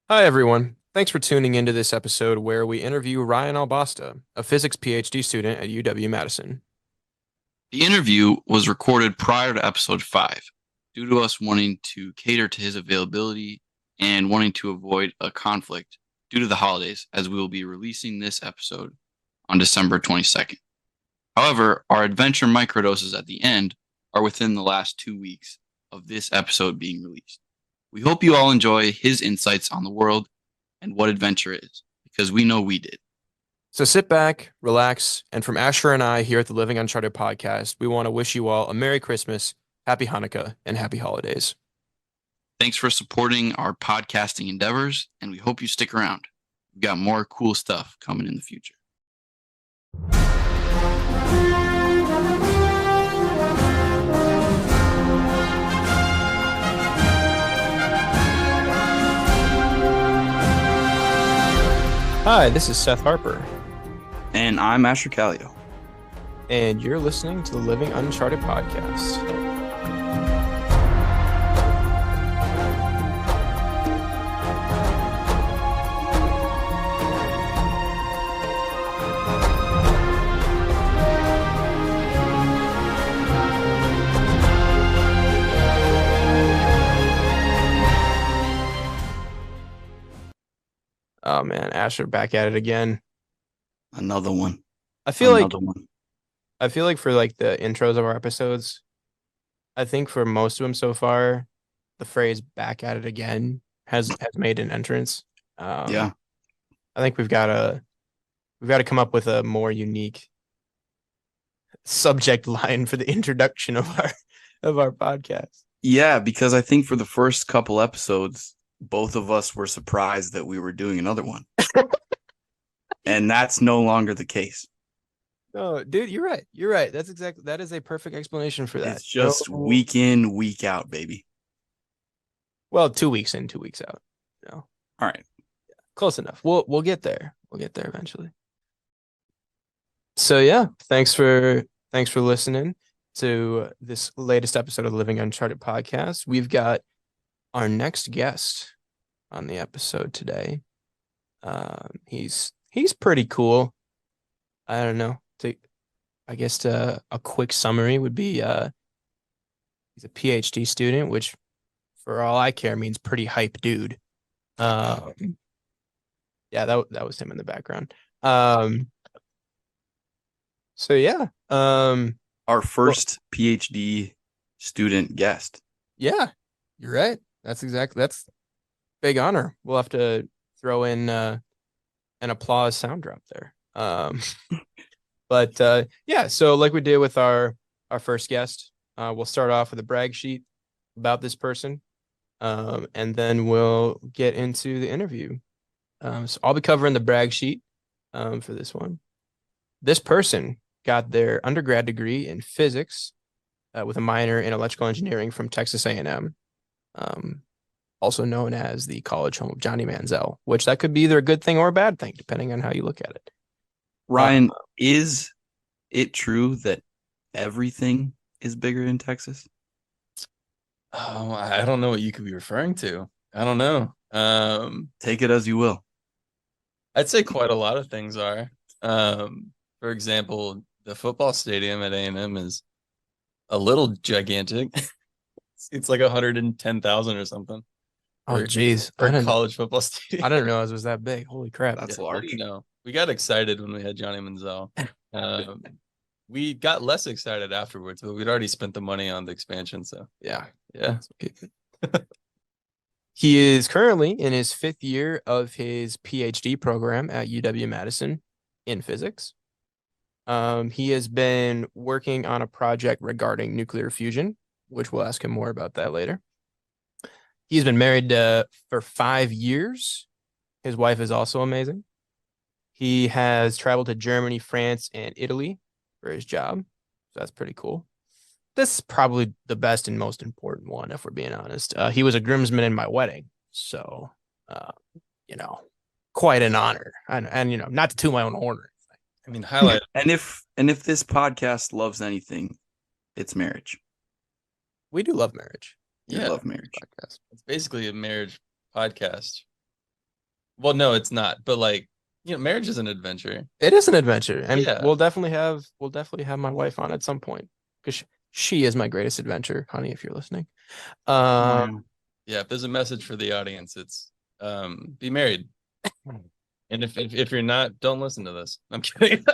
Hi, everyone. Thanks for tuning into this episode where we interview Ryan Albosta, a physics PhD student at UW-Madison. The interview was recorded prior to episode 5 due to us wanting to cater to his availability and wanting to avoid a conflict due to the holidays, as we will be releasing this episode on December 22nd. However, our adventure microdoses at the end are within the last 2 weeks of this episode being released. We hope you all enjoy his insights on the world and what adventure is, because we know we did. So sit back, relax, and from Asher and I here at the Living Uncharted podcast, we want to wish you all a Merry Christmas, Happy Hanukkah, and Happy Holidays. Thanks for supporting our podcasting endeavors, and we hope you stick around. We've got more cool stuff coming in the future. Hi, this is Seth Harper, And I'm Asher Callio. and you're listening to the Living Uncharted podcast. Oh man, Asher back at it again. Another one. I feel like Another one. I feel like for like the intros of our episodes, I think for most of them so far, the phrase "back at it again" has made an entrance. Yeah. I think we've got to come up with a more unique subject line for the introduction of our podcast. Yeah, because I think for the first couple episodes, both of us were surprised that we were doing another one. And that's no longer the case. No, dude, you're right. You're right. That is a perfect explanation for that. It's just No, week in, week out, baby. well, 2 weeks in, 2 weeks out. No, All right. close enough. We'll get there. We'll get there eventually. So yeah, thanks for listening to this latest episode of the Living Uncharted podcast. We've got our next guest on the episode today. He's pretty cool. I don't know. I guess a quick summary would be he's a PhD student, which for all I care means pretty hype dude. Um, yeah, that was him in the background. So yeah, Our well, first PhD student guest. yeah, you're right. That's big honor. We'll have to throw in an applause sound drop there. But yeah, so like we did with our first guest, we'll start off with a brag sheet about this person, and then we'll get into the interview. So I'll be covering the brag sheet for this one. This person got their undergrad degree in physics with a minor in electrical engineering from Texas A&M, also known as the college home of Johnny Manziel, which that could be either a good thing or a bad thing, depending on how you look at it. Ryan, is it true that everything is bigger in Texas? Oh, I don't know what you could be referring to. I don't know. Take it as you will. I'd say quite a lot of things are. For example, the football stadium at A&M is a little gigantic. It's like 110,000 or something Oh, geez, for a college football stadium. I didn't know it was that big. Holy crap! That's Yeah, large. we got excited when we had Johnny Manziel. Um, we got less excited afterwards, but we'd already spent the money on the expansion. So Yeah. yeah, He is currently in his fifth year of his PhD program at UW-Madison in physics. He has been working on a project regarding nuclear fusion, which we'll ask him more about that later. He's been married for 5 years. His wife is also amazing. He has traveled to Germany, France, and Italy for his job. So that's pretty cool. This is probably the best and most important one, if we're being honest. He was a groomsman in my wedding. So, uh, you know, quite an honor. And not to toot my own horn. I mean, highlight. And if this podcast loves anything, it's marriage. We do love marriage. We Yeah, love marriage. Podcast. it's basically a marriage podcast. Well, no, it's not. But like, marriage is an adventure. It is an adventure, and Yeah. we'll definitely have my wife on at some point because she is my greatest adventure, honey. If you're listening, Yeah. Yeah, if there's a message for the audience, it's be married. And if you're not, don't listen to this. I'm kidding.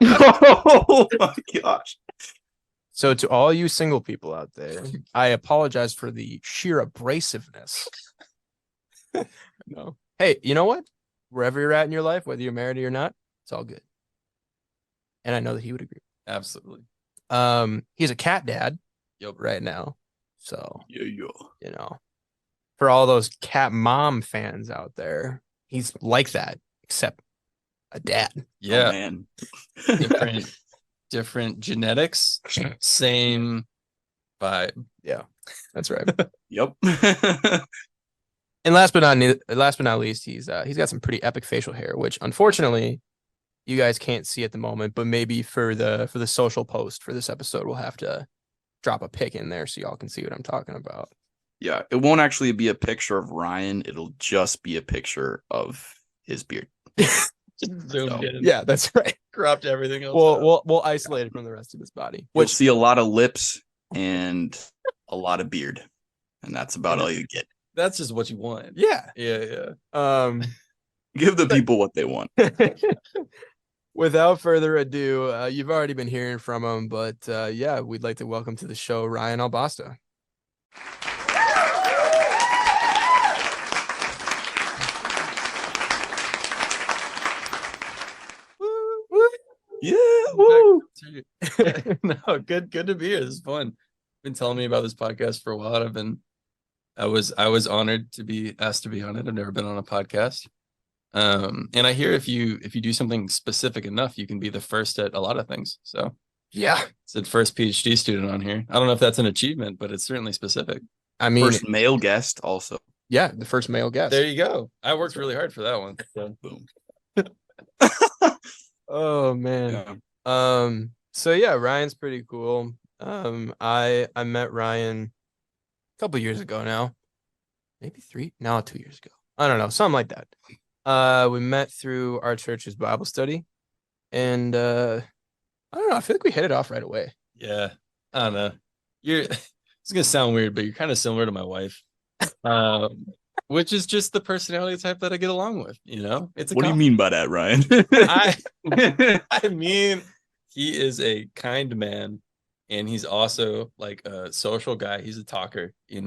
Oh my gosh. So to all you single people out there, I apologize for the sheer abrasiveness. No. Hey, you know what? Wherever you're at in your life, whether you're married or not, it's all good. And I know that he would agree. Absolutely. He's a cat dad Yep. right now. So, Yeah. for all those cat mom fans out there, he's like that, except a dad. Yeah. Oh, man. different genetics, same vibe. Yeah, that's right. Yep. And last but not least, he's got some pretty epic facial hair, which unfortunately you guys can't see at the moment, but maybe for the social post for this episode, we'll have to drop a pic in there so y'all can see what I'm talking about. Yeah, it won't actually be a picture of Ryan. It'll just be a picture of his beard. Just zoomed in. Yeah, that's right. Cropped everything else. We'll isolate it from the rest of his body. You'll see a lot of lips and a lot of beard, and that's about all you get. That's just what you want. Yeah. Yeah. Give the people what they want. Without further ado, you've already been hearing from him, but yeah, we'd like to welcome to the show Ryan Albosta. Yeah. Woo. No, good to be here. This is fun. Been telling me about this podcast for a while. I was honored to be asked to be on it. I've never been on a podcast. And I hear if you do something specific enough, you can be the first at a lot of things. So Yeah. it's the first PhD student on here. I don't know if that's an achievement, but it's certainly specific. I mean, First male guest also. yeah, the first male guest. There you go. I worked really hard for that one. So. Boom. Oh man. Yeah. So yeah, Ryan's pretty cool. I met Ryan a couple years ago now. Maybe 2 years ago. I don't know, something like that. We met through our church's Bible study, and I don't know, I feel like we hit it off right away. Yeah. I don't know. It's gonna sound weird, but you're kind of similar to my wife. Which is just the personality type that I get along with, It's What do you mean by that, Ryan? I mean, he is a kind man, and he's also like a social guy. He's a talker, It's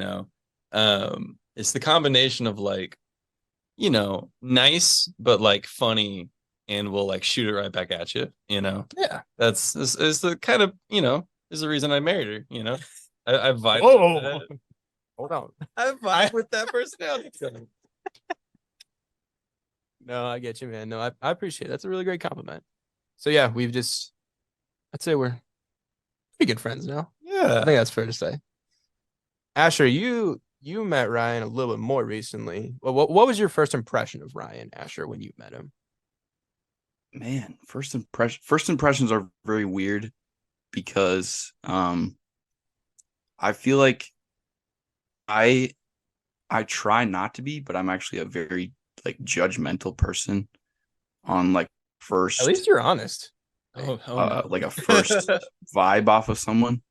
the combination of like, nice but like funny, and will like shoot it right back at you, Yeah. That's the kind of, is the reason I married her, I vibe. Whoa. Hold on. I vibe with that personality. No, I get you, man. No, I appreciate it. That's a really great compliment. So yeah, I'd say we're pretty good friends now. Yeah. I think that's fair to say. Asher, you met Ryan a little bit more recently. Well, what was your first impression of Ryan, Asher, when you met him? Man, first impressions are very weird because I feel like I try not to be, but I'm actually a very like judgmental person on like first. At least you're honest. No. Like a first vibe off of someone.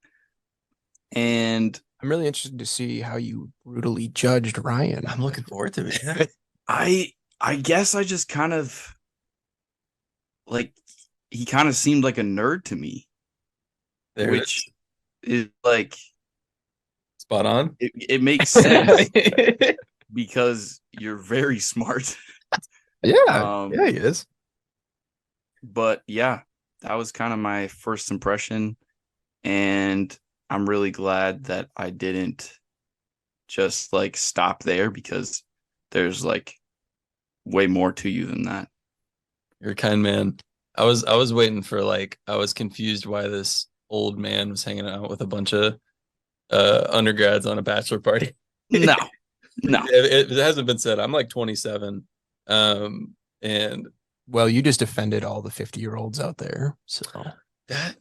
And I'm really interested to see how you brutally judged Ryan. I'm looking forward to it. I guess I just kind of like he kind of seemed like a nerd to me, which is like spot on. It makes sense because you're very smart. Yeah, yeah, he is. But yeah, that was kind of my first impression, and I'm really glad that I didn't just like stop there because there's like way more to you than that. You're a kind man. I was waiting for like, I was confused why this old man was hanging out with a bunch of undergrads on a bachelor party. No. It hasn't been said. I'm like 27. And well, you just offended all the 50-year-olds out there. So That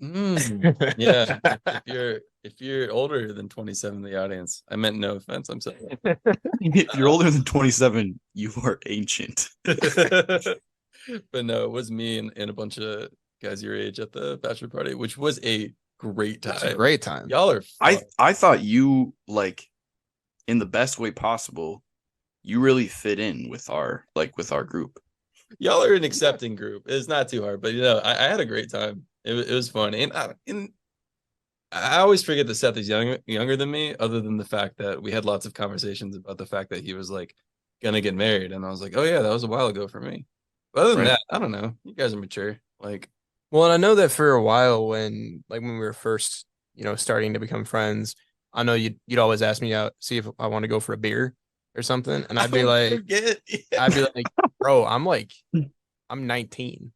yeah. If you're older than 27 in the audience, I meant no offense. I'm sorry. If you're older than 27, you are ancient. But no, it was me and a bunch of guys your age at the bachelor party, which was a great time. That's a great time. Y'all are fun. I thought you, like, in the best way possible, you really fit in with our group. Y'all are an accepting group. It's not too hard, but I had a great time. It was fun, and I always forget that Seth is younger than me. Other than the fact that we had lots of conversations about the fact that he was like gonna get married, and I was like, oh yeah, that was a while ago for me. But other than Right. that, I don't know. You guys are mature. Like, Well, and I know that for a while when we were first, starting to become friends, I know you'd always ask me out, see if I want to go for a beer or something, and I'd be like, forget. bro, I'm 19,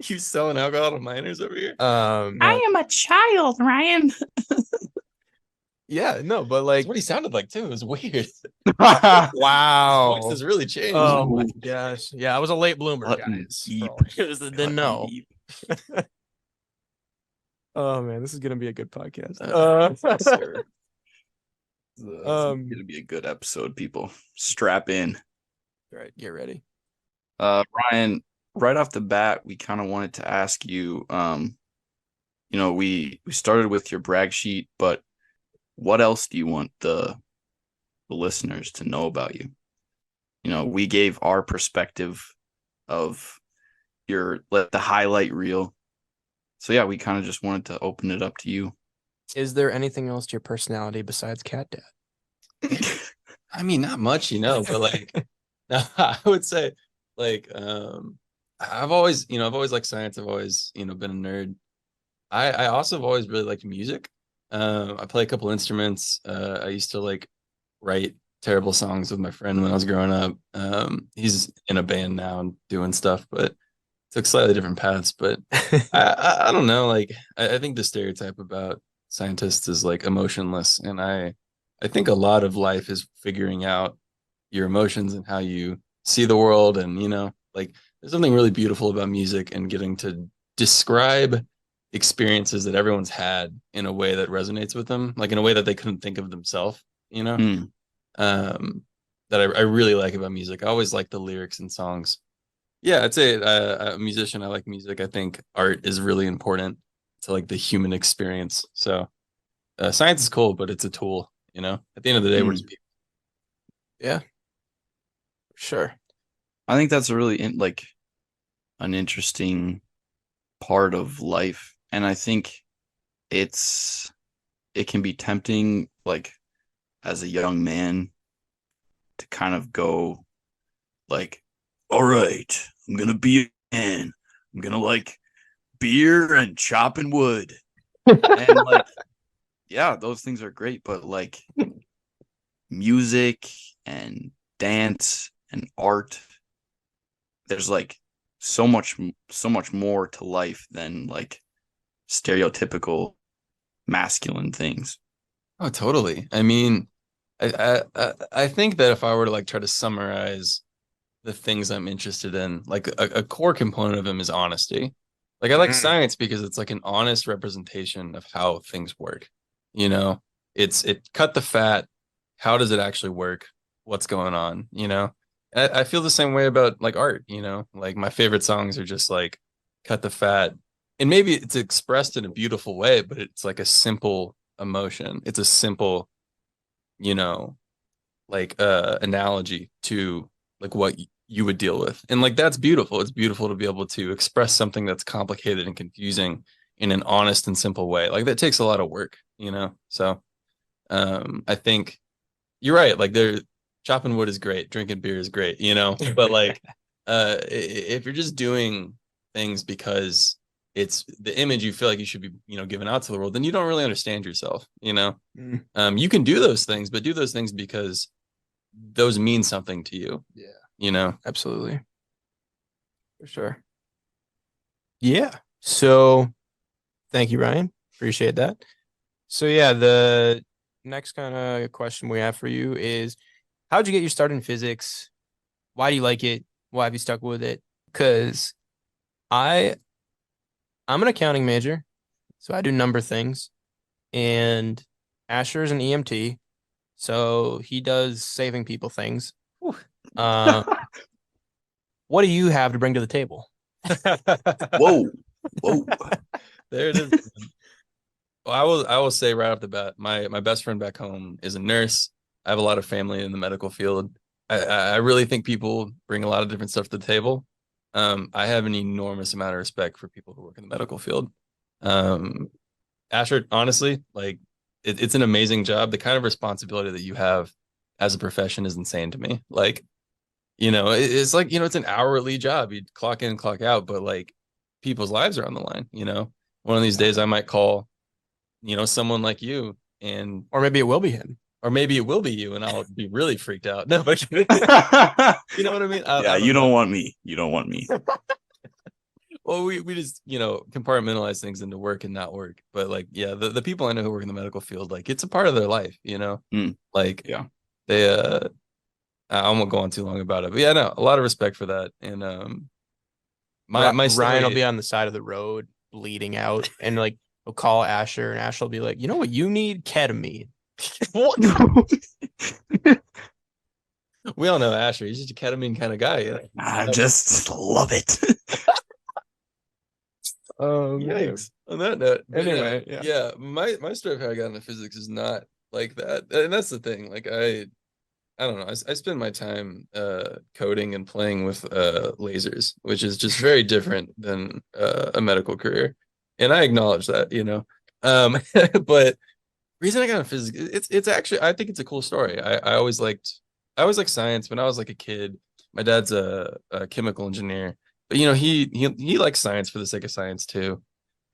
You selling alcohol to minors over here? I am a child, Ryan. Yeah, no, but That's what he sounded like too. It was weird. wow. His voice has really changed. Oh my gosh. Yeah, I was a late bloomer, Button guys. deep. Didn't know. Oh man, this is gonna be a good podcast. Sure. It's gonna be a good episode, people. Strap in. All right, get ready. Ryan, right off the bat, we kind of wanted to ask you, we started with your brag sheet, but what else do you want the listeners to know about you? We gave our perspective of the highlight reel. So yeah, we kind of just wanted to open it up to you. Is there anything else to your personality besides cat dad? I mean, not much, but like, I would say, like, I've always liked science. I've always, been a nerd. I also have always really liked music. I play a couple instruments. I used to like write terrible songs with my friend when I was growing up. He's in a band now and doing stuff, but took slightly different paths. But I don't know. Like, I think the stereotype about scientists is like emotionless, and I think a lot of life is figuring out your emotions and how you see the world, and like there's something really beautiful about music and getting to describe experiences that everyone's had in a way that resonates with them, like in a way that they couldn't think of themselves, that I really like about music. I always like the lyrics and songs. Yeah, I'd say a musician. I like music. I think art is really important to like the human experience. So science is cool, but it's a tool, at the end of the day, we're just people. Yeah, sure. I think that's a really an interesting part of life, and I think it can be tempting, like as a young man, to kind of go like, all right, I'm gonna be a man. I'm gonna like beer and chopping wood, and like, yeah, those things are great, but like music and dance and art, there's like so much more to life than like stereotypical masculine things. Oh, totally. I mean, I think that if I were to like try to summarize the things I'm interested in, like a core component of them is honesty. Like I like science because it's like an honest representation of how things work. It cut the fat. How does it actually work? What's going on? I feel the same way about like art. Like my favorite songs are just like cut the fat, and maybe it's expressed in a beautiful way, but it's like a simple emotion. It's a simple, like analogy to like what you would deal with, and like that's beautiful. It's beautiful to be able to express something that's complicated and confusing in an honest and simple way. Like that takes a lot of work. So I think you're right. Like chopping wood is great, drinking beer is great, but like if you're just doing things because it's the image you feel like you should be, giving out to the world, then you don't really understand yourself. You can do those things, but do those things because those mean something to you. Yeah. Absolutely. For sure. Yeah. So thank you, Ryan. Appreciate that. So yeah, the next kind of question we have for you is, how'd you get your start in physics? Why do you like it? Why have you stuck with it? Because I I'm an accounting major, so I do number things. And Asher is an EMT, so he does saving people things. Uh, what do you have to bring to the table? Whoa. Whoa. There it is. Well, I will say right off the bat, my best friend back home is a nurse. I have a lot of family in the medical field. I really think people bring a lot of different stuff to the table. I have an enormous amount of respect for people who work in the medical field. Asher, honestly, like it's an amazing job. The kind of responsibility that you have as a profession is insane to me. Like, it's like, it's an hourly job. You clock in, clock out, but like people's lives are on the line. One of these days I might call, someone like you and Or maybe it will be him. or maybe it will be you and I'll be really freaked out. No, but you know what I mean? Yeah, you don't want me. You don't want me. Well, we just, compartmentalize things into work and not work. But like, yeah, the people I know who work in the medical field, like it's a part of their life. Like Yeah. they I won't go on too long about it. But yeah, no, a lot of respect for that. And my story, Ryan will be on the side of the road bleeding out, and like he'll call Asher, and Asher will be like, "You know what you need? Ketamine." What? We all know Asher. He's just a ketamine kind of guy. I just love it. Yikes. On that note, but Anyway, yeah, my story of how I got into physics is not like that, and that's the thing. Like I don't know. I spend my time coding and playing with lasers, which is just very different than a medical career, and I acknowledge that. But reason I got into physics, it's actually I think it's a cool story. I always liked science when I was like a kid. My dad's a chemical engineer, but he likes science for the sake of science too.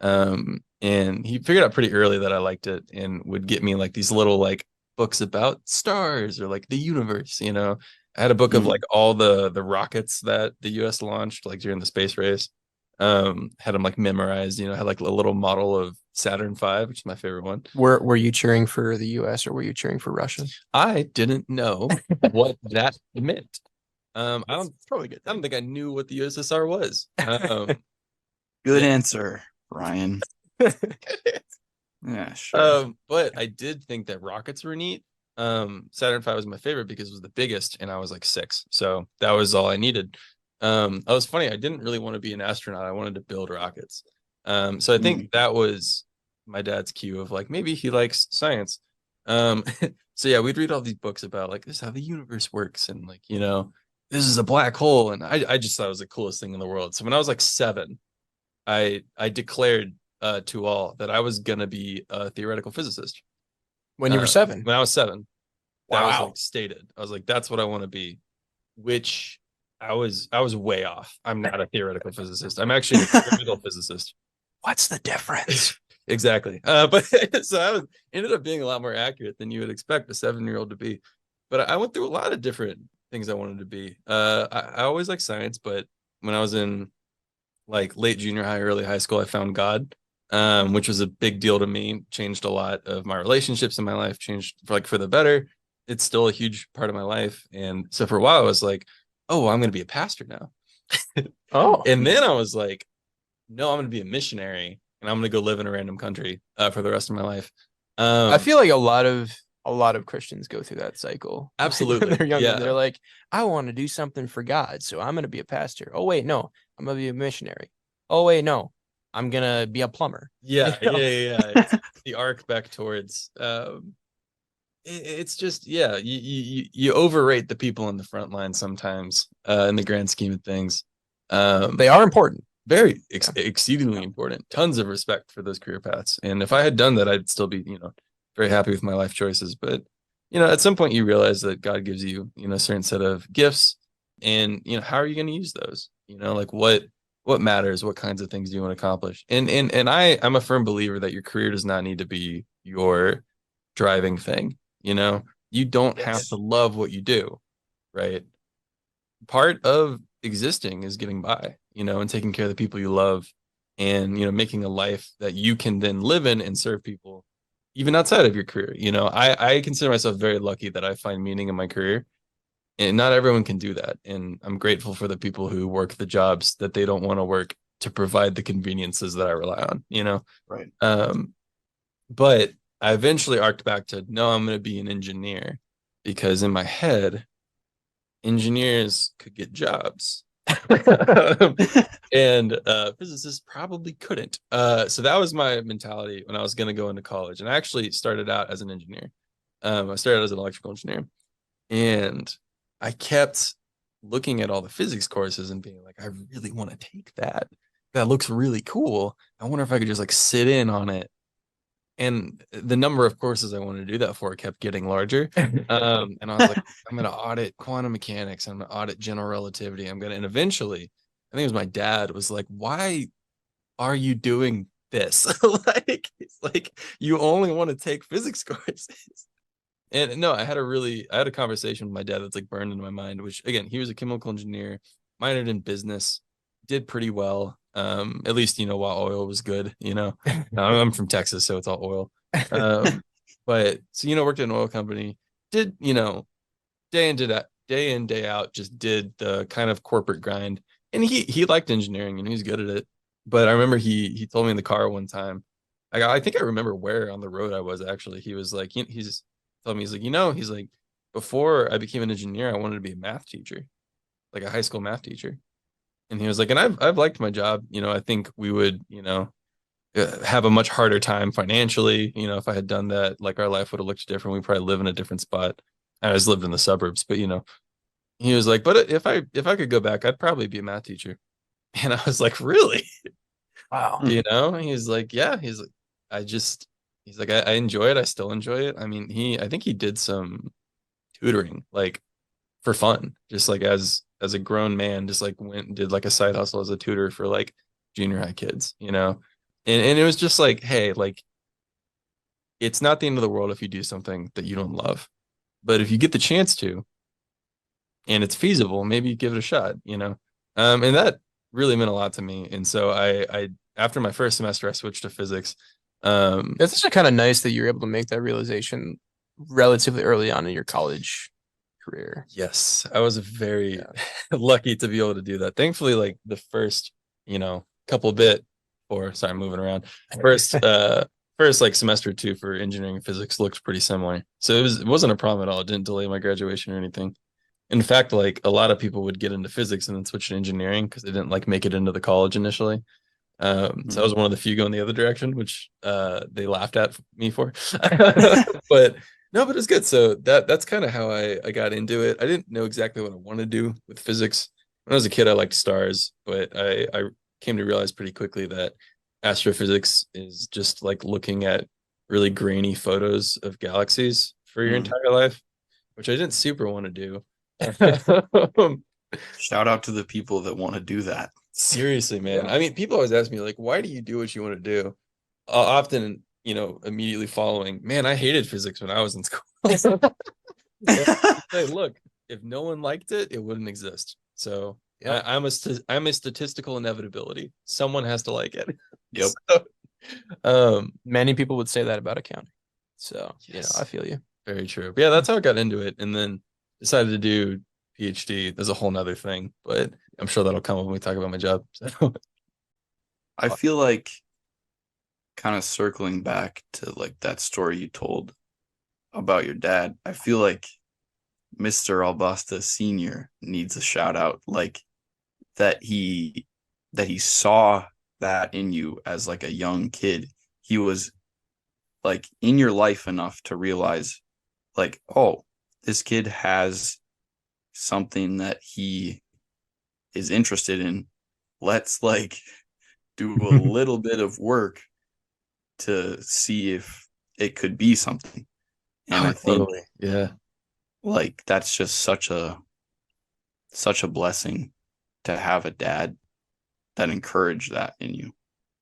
And he figured out pretty early that I liked it and would get me like these little like books about stars or like the universe. I had a book of like all the rockets that the US launched like during the space race. Had them like memorized, had like a little model of Saturn V, which is my favorite one. Were you cheering for the U.S. or were you cheering for Russia? I didn't know what that meant. I don't Probably good. I don't think I knew what the USSR was. Good answer, Ryan. Yeah, sure. But I did think that rockets were neat. Saturn V was my favorite because it was the biggest, and I was like 6, so that was all I needed. I was funny. I didn't really want to be an astronaut. I wanted to build rockets. So I think that was my dad's cue of like maybe he likes science. So yeah, we'd read all these books about like this is how the universe works, and like this is a black hole, and I just thought it was the coolest thing in the world. So when I was like 7, I declared to all that I was gonna be a theoretical physicist. When you were 7? When I was 7, that was Wow. like stated. I was like, that's what I want to be, which I was way off. I'm not a theoretical physicist. I'm actually a theoretical physicist. What's the difference? Exactly. But so I ended up being a lot more accurate than you would expect a 7-year-old to be. But I went through a lot of different things I wanted to be. I always liked science, but when I was in like late junior high, early high school, I found God, which was a big deal to me. Changed a lot of my relationships in my life. Changed for the better. It's still a huge part of my life, and so for a while I was like, "Oh, I'm going to be a pastor now." Oh, And then I was like, "No, I'm going to be a missionary, and I'm going to go live in a random country for the rest of my life." I feel like a lot of Christians go through that cycle. Absolutely. When they're younger. Yeah. They're like, I want to do something for God, so I'm going to be a pastor. Oh wait, no, I'm going to be a missionary. Oh wait, no, I'm going to be a plumber. Yeah, You know? yeah. It's the arc back towards. It's just you overrate the people in the front line sometimes in the grand scheme of things. They are important. Very exceedingly important. Tons of respect for those career paths, and if I had done that, I'd still be very happy with my life choices. But at some point you realize that God gives you a certain set of gifts, and how are you going to use those? Like what matters, what kinds of things do you want to accomplish? And I'm a firm believer that your career does not need to be your driving thing. You don't have to love what you do, right? Part of existing is getting by, and taking care of the people you love, and making a life that you can then live in and serve people even outside of your career. I consider myself very lucky that I find meaning in my career, and not everyone can do that. And I'm grateful for the people who work the jobs that they don't want to work to provide the conveniences that I rely on, Right. But I eventually arced back to, no, I'm going to be an engineer, because in my head, engineers could get jobs. And physicists probably couldn't. So that was my mentality when I was going to go into college. And I actually started out as an engineer. I started as an electrical engineer, and I kept looking at all the physics courses and being like, I really want to take that. That looks really cool. I wonder if I could just like sit in on it. And the number of courses I wanted to do that for kept getting larger. And I was like, I'm going to audit quantum mechanics. I'm going to audit general relativity. And eventually, I think it was my dad was like, why are you doing this? Like, it's like, you only want to take physics courses. And no, I had a conversation with my dad that's like burned into my mind, which again, he was a chemical engineer, minored in business, did pretty well. At least, while oil was good, I'm from Texas, so it's all oil. But so, worked at an oil company, did, day in, day out, just did the kind of corporate grind. And he liked engineering and he was good at it. But I remember he told me in the car one time, I think I remember where on the road I was actually. He was like, he's told me, he's like, before I became an engineer, I wanted to be a math teacher, like a high school math teacher. And he was like, and I've liked my job. I think we would, have a much harder time financially. If I had done that, like our life would have looked different. We probably live in a different spot. I just lived in the suburbs, but he was like, but if I could go back, I'd probably be a math teacher. And I was like, really? Wow. He's like, yeah. He's like, I enjoy it. I still enjoy it. I mean, I think he did some tutoring, like for fun, just like as a grown man, just like went and did like a side hustle as a tutor for like junior high kids, and it was just like, hey, like, it's not the end of the world if you do something that you don't love, but if you get the chance to, and it's feasible, maybe give it a shot, and that really meant a lot to me. And so I after my first semester, I switched to physics. It's actually kind of nice that you're able to make that realization relatively early on in your college career. Yes, I was very lucky to be able to do that. Thankfully, like the first, couple bit, or sorry, moving around. First like semester 2 for engineering and physics looked pretty similar. So it wasn't a problem at all. It didn't delay my graduation or anything. In fact, like a lot of people would get into physics and then switch to engineering because they didn't like make it into the college initially. So I was one of the few going the other direction, which they laughed at me for. But no, but it's good. So that's kind of how I got into it. I didn't know exactly what I wanted to do with physics. When I was a kid, I liked stars, but I came to realize pretty quickly that astrophysics is just like looking at really grainy photos of galaxies for your entire life, which I didn't super want to do. Shout out to the people that want to do that. Seriously, man. I mean, people always ask me, like, why do you do what you want to do? Often, immediately following, man, I hated physics when I was in school. Hey, look, if no one liked it, it wouldn't exist. So I'm a statistical inevitability. Someone has to like it. Yep. So, Many people would say that about accounting. So, yes. I feel you. Very true. But yeah, that's how I got into it. And then decided to do PhD. There's a whole nother thing, but I'm sure that'll come up when we talk about my job. So. I feel like, kind of circling back to like that story you told about your dad, I feel like Mr. Albosta Sr. needs a shout out, like that he saw that in you as like a young kid. He was like in your life enough to realize like, oh, this kid has something that he is interested in. Let's like do a little bit of work to see if it could be something. And I think like that's just such a blessing to have a dad that encouraged that in you.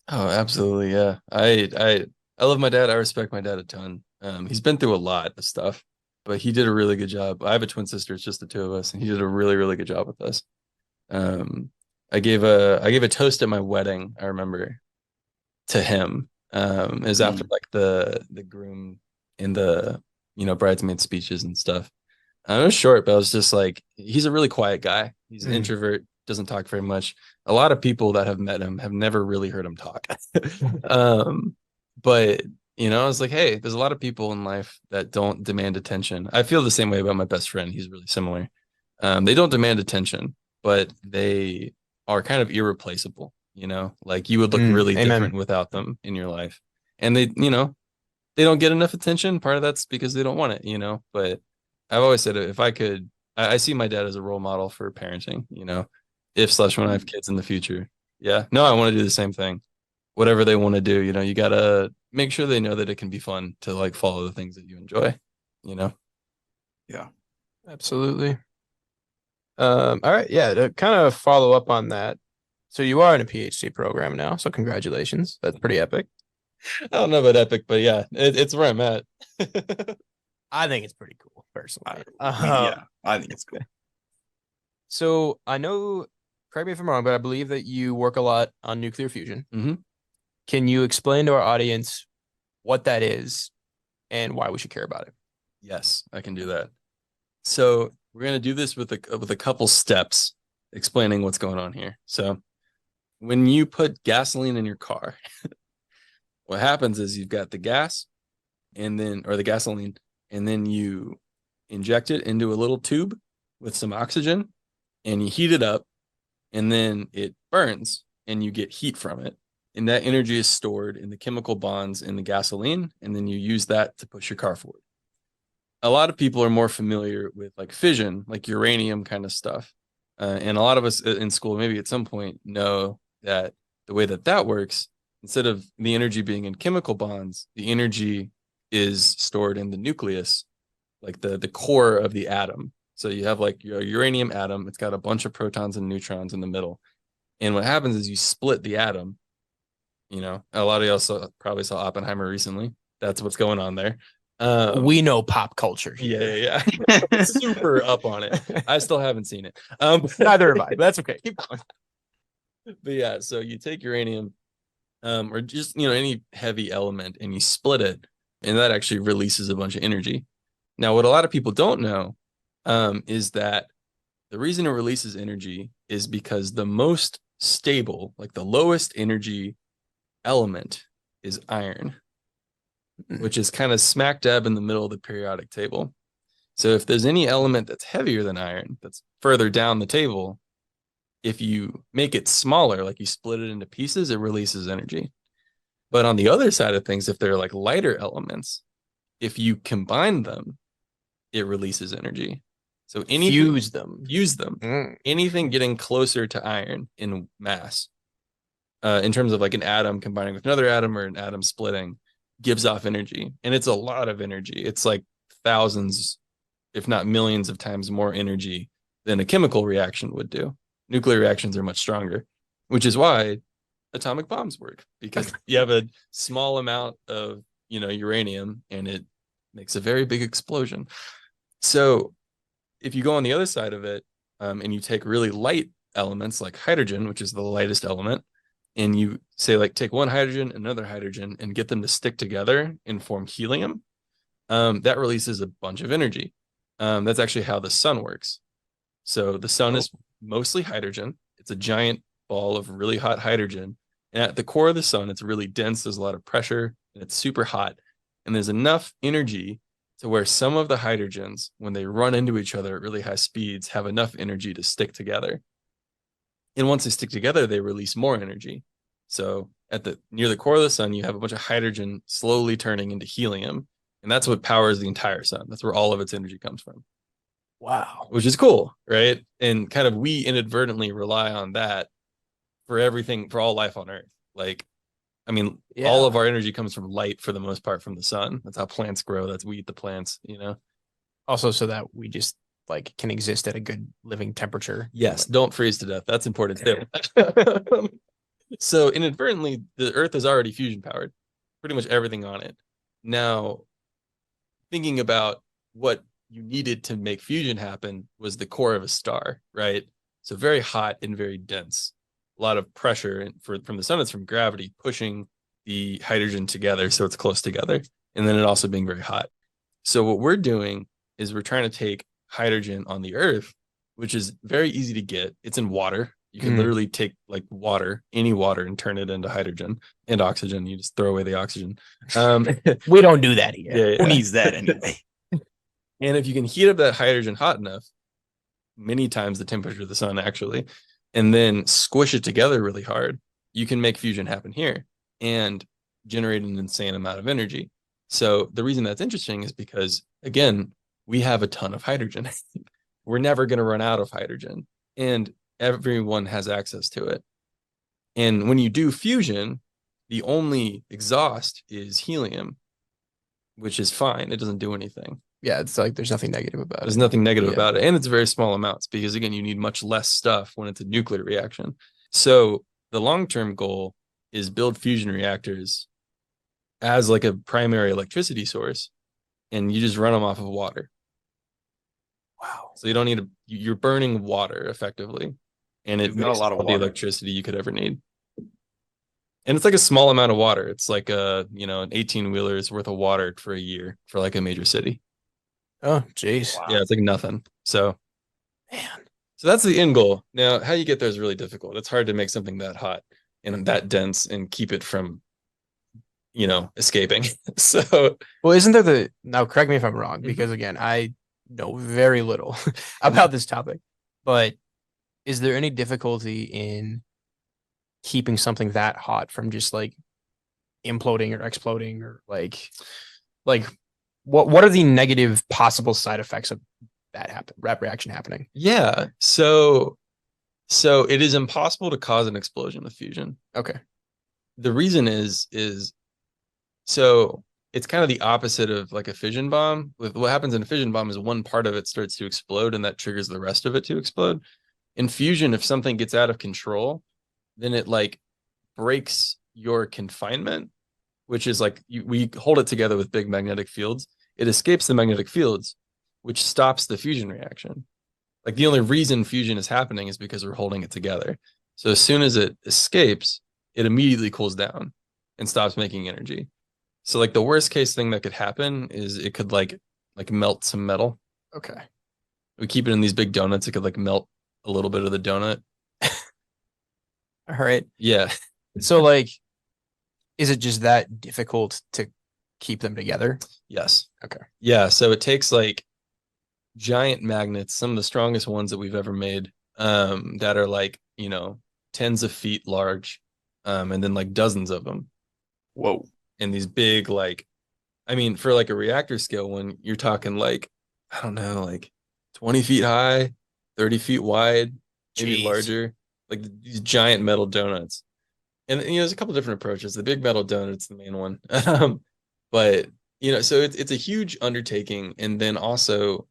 Oh, absolutely. Yeah. I love my dad. I respect my dad a ton. He's been through a lot of stuff, but he did a really good job. I have a twin sister. It's just the two of us, and he did a really, really good job with us. I gave a toast at my wedding, I remember, to him. It was after like the groom and the bridesmaid speeches and stuff. It was short, but I was just like, he's a really quiet guy. He's an introvert. doesn't talk very much. A lot of people that have met him have never really heard him talk. But I was like, hey, there's a lot of people in life that don't demand attention. I feel the same way about my best friend. He's really similar. They don't demand attention, but they are kind of irreplaceable. Like you would look really Amen. different without them in your life. And they don't get enough attention. Part of that's because they don't want it, but I've always said if I could, I see my dad as a role model for parenting, if/when I have kids in the future. Yeah. No, I want to do the same thing. Whatever they want to do, you gotta make sure they know that it can be fun to like follow the things that you enjoy, Yeah. Absolutely. All right. Yeah. To kind of follow up on that. So you are in a PhD program now. So congratulations. That's pretty epic. I don't know about epic, but yeah, it's where I'm at. I think it's pretty cool, personally. Yeah, I think it's cool. So I know, correct me if I'm wrong, but I believe that you work a lot on nuclear fusion. Mhm. Can you explain to our audience what that is and why we should care about it? Yes, I can do that. So we're gonna do this with a couple steps explaining what's going on here. So when you put gasoline in your car, what happens is you've got the gas or the gasoline, and then you inject it into a little tube with some oxygen and you heat it up, and then it burns and you get heat from it. And that energy is stored in the chemical bonds in the gasoline, and then you use that to push your car forward. A lot of people are more familiar with like fission, like uranium kind of stuff. And a lot of us in school, maybe at some point, know that the way that works, instead of the energy being in chemical bonds, the energy is stored in the nucleus, like the core of the atom. So you have like your uranium atom. It's got a bunch of protons and neutrons in the middle. And what happens is you split the atom. A lot of y'all probably saw Oppenheimer recently. That's what's going on there. We know pop culture. Yeah. Super up on it. I still haven't seen it. Neither have I, but that's okay. Keep going. But yeah, so you take uranium, or just any heavy element, and you split it, and that actually releases a bunch of energy. Now, what a lot of people don't know is that the reason it releases energy is because the most stable, like the lowest energy element, is iron, which is kind of smack dab in the middle of the periodic table. So if there's any element that's heavier than iron, that's further down the table, if you make it smaller, like you split it into pieces, it releases energy. But on the other side of things, if they're like lighter elements, if you combine them, it releases energy. So Fuse them. Anything getting closer to iron in mass, in terms of like an atom combining with another atom or an atom splitting, gives off energy. And it's a lot of energy. It's like thousands, if not millions of times more energy than a chemical reaction would do. Nuclear reactions are much stronger, which is why atomic bombs work, because you have a small amount of uranium and it makes a very big explosion. So if you go on the other side of it, and you take really light elements like hydrogen, which is the lightest element, and you say like take one hydrogen, another hydrogen, and get them to stick together and form helium, that releases a bunch of energy. That's actually how the sun works. So the sun is mostly hydrogen. It's a giant ball of really hot hydrogen. And at the core of the sun, it's really dense. There's a lot of pressure and it's super hot. And there's enough energy to where some of the hydrogens, when they run into each other at really high speeds, have enough energy to stick together. And once they stick together, they release more energy. So near the core of the sun, you have a bunch of hydrogen slowly turning into helium. And that's what powers the entire sun. That's where all of its energy comes from. Wow. Which is cool, right? And kind of we inadvertently rely on that for everything, for all life on Earth. Like, I mean, all of our energy comes from light for the most part from the sun. That's how plants grow. That's we eat the plants, Also, so that we just like can exist at a good living temperature. Yes, don't freeze to death. That's important too. So inadvertently, the Earth is already fusion powered, pretty much everything on it. Now, thinking about what you needed to make fusion happen was the core of a star, right? So very hot and very dense. A lot of pressure from the sun. It's from gravity pushing the hydrogen together so it's close together, and then it also being very hot. So what we're doing is we're trying to take hydrogen on the Earth which is very easy to get. It's in water. You can literally take like water, any water, and turn it into hydrogen and oxygen. You just throw away the oxygen. We don't do that here. Yeah, Who needs that anyway? And if you can heat up that hydrogen hot enough, many times the temperature of the sun actually, and then squish it together really hard, you can make fusion happen here and generate an insane amount of energy. So the reason that's interesting is because, again, we have a ton of hydrogen. We're never going to run out of hydrogen, and everyone has access to it. And when you do fusion, the only exhaust is helium, which is fine. It doesn't do anything. Yeah, it's like there's nothing negative about it. There's nothing negative about it. And it's very small amounts because, again, you need much less stuff when it's a nuclear reaction. So the long-term goal is build fusion reactors as like a primary electricity source, and you just run them off of water. Wow. So you don't need you're burning water effectively, and it You've got a makes lot of all the water. electricity you could ever need. And it's like a small amount of water. It's like an 18-wheeler's worth of water for a year for like a major city. Oh, jeez. Wow. Yeah, it's like nothing. So Man. So that's the end goal. Now, how you get there is really difficult. It's hard to make something that hot and that dense and keep it from, escaping. So, Well, isn't there now correct me if I'm wrong, because again, I know very little about this topic, but is there any difficulty in keeping something that hot from just like imploding or exploding, or like what are the negative possible side effects of that reaction happening? yeah. So it is impossible to cause an explosion with fusion. Okay. The reason is so it's kind of the opposite of like a fission bomb. With what happens in a fission bomb is one part of it starts to explode and that triggers the rest of it to explode. In fusion, if something gets out of control, then it like breaks your confinement, which is like we hold it together with big magnetic fields. It escapes the magnetic fields, which stops the fusion reaction. Like the only reason fusion is happening is because we're holding it together. So as soon as it escapes, it immediately cools down and stops making energy. So like the worst case thing that could happen is it could like melt some metal. Okay. We keep it in these big donuts. It could like melt a little bit of the donut. All right. Yeah. So like, is it just that difficult to keep them together? Yes. Okay. Yeah. So it takes like giant magnets, some of the strongest ones that we've ever made, that are like, tens of feet large, and then like dozens of them. Whoa. And these big, like, I mean, for like a reactor scale one, you're talking like, I don't know, like 20 feet high, 30 feet wide, maybe Jeez. larger, like these giant metal donuts. And there's a couple different approaches. The big metal donut's the main one. But so it's a huge undertaking. And then also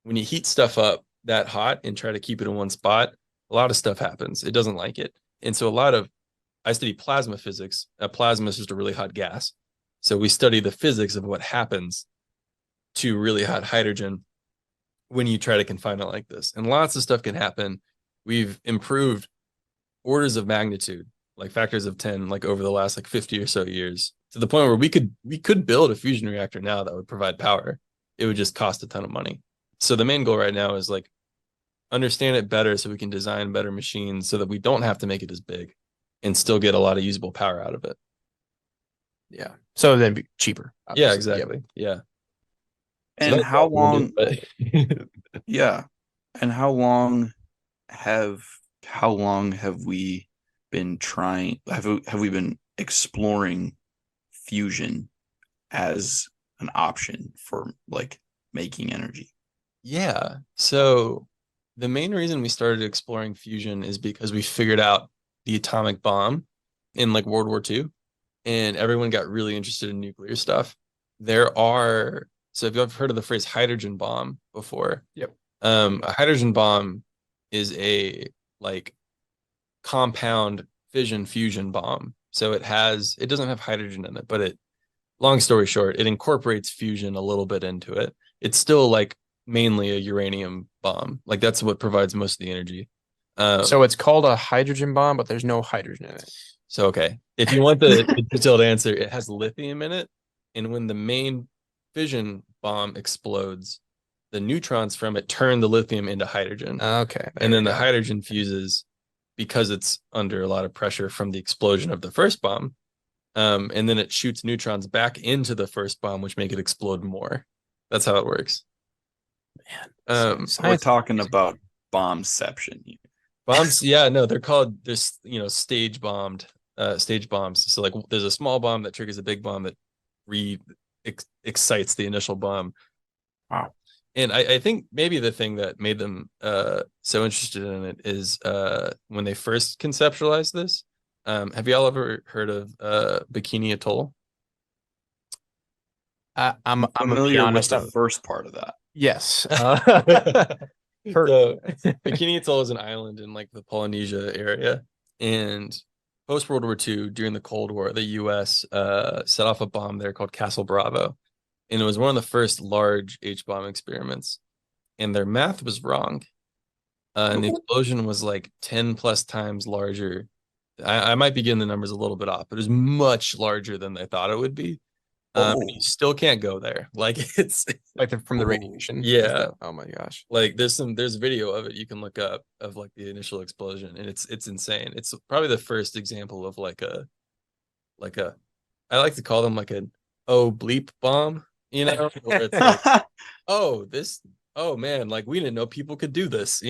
when you heat stuff up that hot and try to keep it in one spot, a lot of stuff happens. It doesn't like it. And so I study plasma physics. Plasma is just a really hot gas. So we study the physics of what happens to really hot hydrogen when you try to confine it like this. And lots of stuff can happen. We've improved orders of magnitude, like factors of 10, like over the last like 50 or so years, to the point where we could build a fusion reactor now that would provide power. It would just cost a ton of money. So the main goal right now is like understand it better so we can design better machines so that we don't have to make it as big and still get a lot of usable power out of it. Yeah. So then be cheaper. Yeah, obviously. exactly. Yeah. And that's how what we're long? gonna do, Yeah. And how long have we been trying? Have we been exploring fusion as an option for like making energy? Yeah. So the main reason we started exploring fusion is because we figured out the atomic bomb in like World War II, and everyone got really interested in nuclear stuff. So if you've heard of the phrase hydrogen bomb before, Yep. A hydrogen bomb is a like compound fission fusion bomb. So it doesn't have hydrogen in it, but long story short, it incorporates fusion a little bit into it. It's still like mainly a uranium bomb. Like that's what provides most of the energy. So it's called a hydrogen bomb, but there's no hydrogen in it. So, okay. If you want the detailed answer, it has lithium in it. And when the main fission bomb explodes, the neutrons from it turn the lithium into hydrogen. Okay. And then the hydrogen fuses because it's under a lot of pressure from the explosion of the first bomb. And then it shoots neutrons back into the first bomb, which make it explode more. That's how it works. Man, We're talking about bombception. Bombs, yeah, no, they're called this, stage bombs. So like there's a small bomb that triggers a big bomb that excites the initial bomb. Wow. And I think maybe the thing that made them so interested in it is when they first conceptualized this. Have y'all ever heard of Bikini Atoll? I'm familiar with honest, the first part of that. yes. So Bikini Atoll is an island in like the Polynesia area, and post World War II, during the Cold War, the U.S. Set off a bomb there called Castle Bravo, and it was one of the first large H-bomb experiments. And their math was wrong, and the explosion was like 10 plus times larger. I might be getting the numbers a little bit off, but it was much larger than they thought it would be. You still can't go there. Like it's like from the radiation. Yeah. Oh my gosh. Like there's video of it you can look up of like the initial explosion, and it's insane. It's probably the first example of like a I like to call them like an bleep bomb, where it's like, oh man, like we didn't know people could do this,